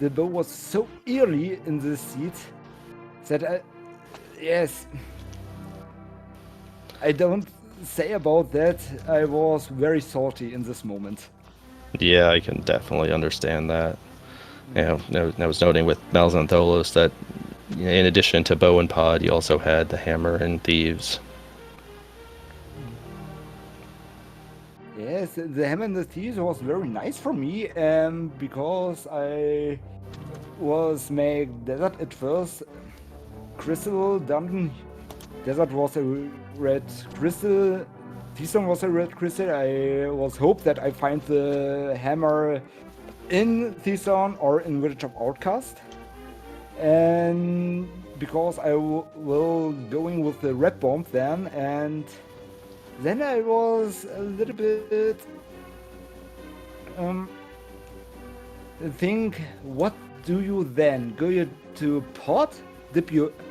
bow was so early in the seat that I don't say about that. I was very salty in this moment. Yeah, I can definitely understand that. I was noting with MalXantholos that in addition to bow and pod, you also had the hammer and thieves. Yes, the hammer and the thieves was very nice for me, because I was make desert at first. Crystal dungeon. Desert was a red crystal. Thieson was a red crystal. I was hope that I find the hammer in Thieson or in Village of Outcast. And because I will going with the red bomb then, and then I was a little bit think, what do you then? Go you to pot?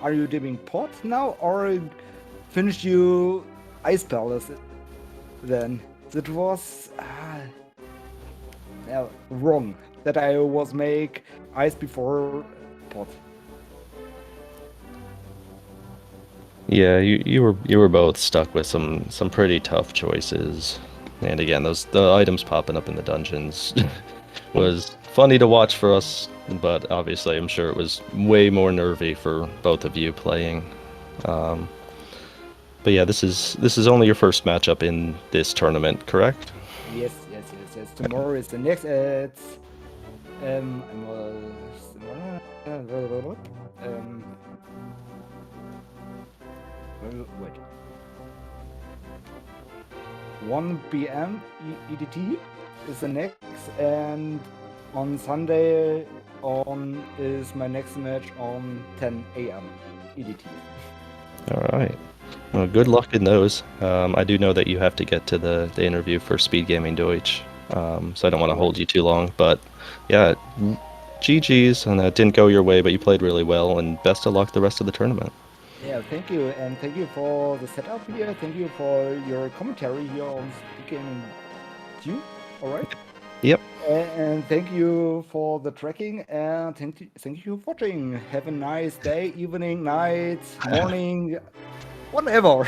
Are you dipping pot now, or finish you Ice Palace then? That was wrong. That I was make ice before pot. Yeah, you were both stuck with some pretty tough choices. And again, the items popping up in the dungeons was funny to watch for us, but obviously I'm sure it was way more nervy for both of you playing. But yeah, this is only your first matchup in this tournament, correct? Yes. Tomorrow is the next. Wait. 1 p.m. EDT is the next, and on Sunday on is my next match on 10 a.m. EDT. All right. Well, good luck in those. I do know that you have to get to the interview for SpeedGaming Deutsch, so I don't want to hold you too long. But yeah, GG's, and that didn't go your way, but you played really well, and best of luck the rest of the tournament. Yeah, thank you, and thank you for the setup here. Thank you for your commentary here on SpeedGaming 2. All right. Yep. And thank you for the tracking, and thank you for watching. Have a nice day, evening, night, morning, whatever.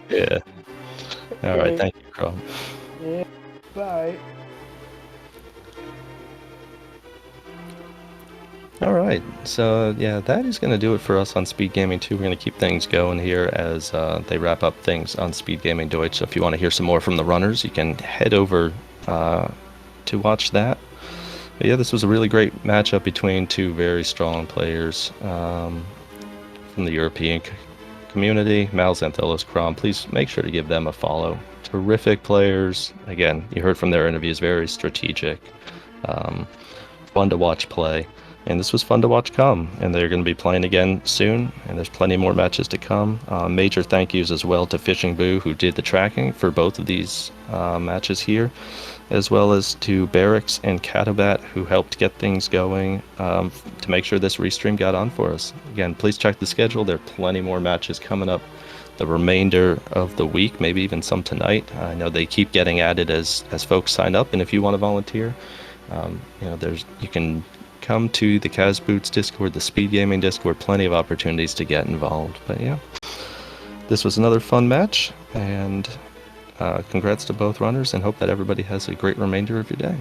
Yeah. All right. Thank you, Kromb. Yeah, bye. All right, so yeah, that is going to do it for us on Speed Gaming 2. We're going to keep things going here as they wrap up things on Speed Gaming Deutsch. So if you want to hear some more from the runners, you can head over to watch that. But yeah, this was a really great matchup between two very strong players from the European community, MalXantholos, Kromb. Please make sure to give them a follow. Terrific players. Again, you heard from their interviews, very strategic, fun to watch play. And this was fun to watch come, and they're going to be playing again soon, and there's plenty more matches to come. Major thank yous as well to Fishing Boo, who did the tracking for both of these matches here, as well as to Barracks and Catabat, who helped get things going to make sure this restream got on for us. Again, please check the schedule. There are plenty more matches coming up the remainder of the week, maybe even some tonight. I know they keep getting added as folks sign up, and if you want to volunteer, you can come to the Kaz Boots Discord, the Speed Gaming Discord, plenty of opportunities to get involved. But yeah, this was another fun match, and congrats to both runners, and hope that everybody has a great remainder of your day.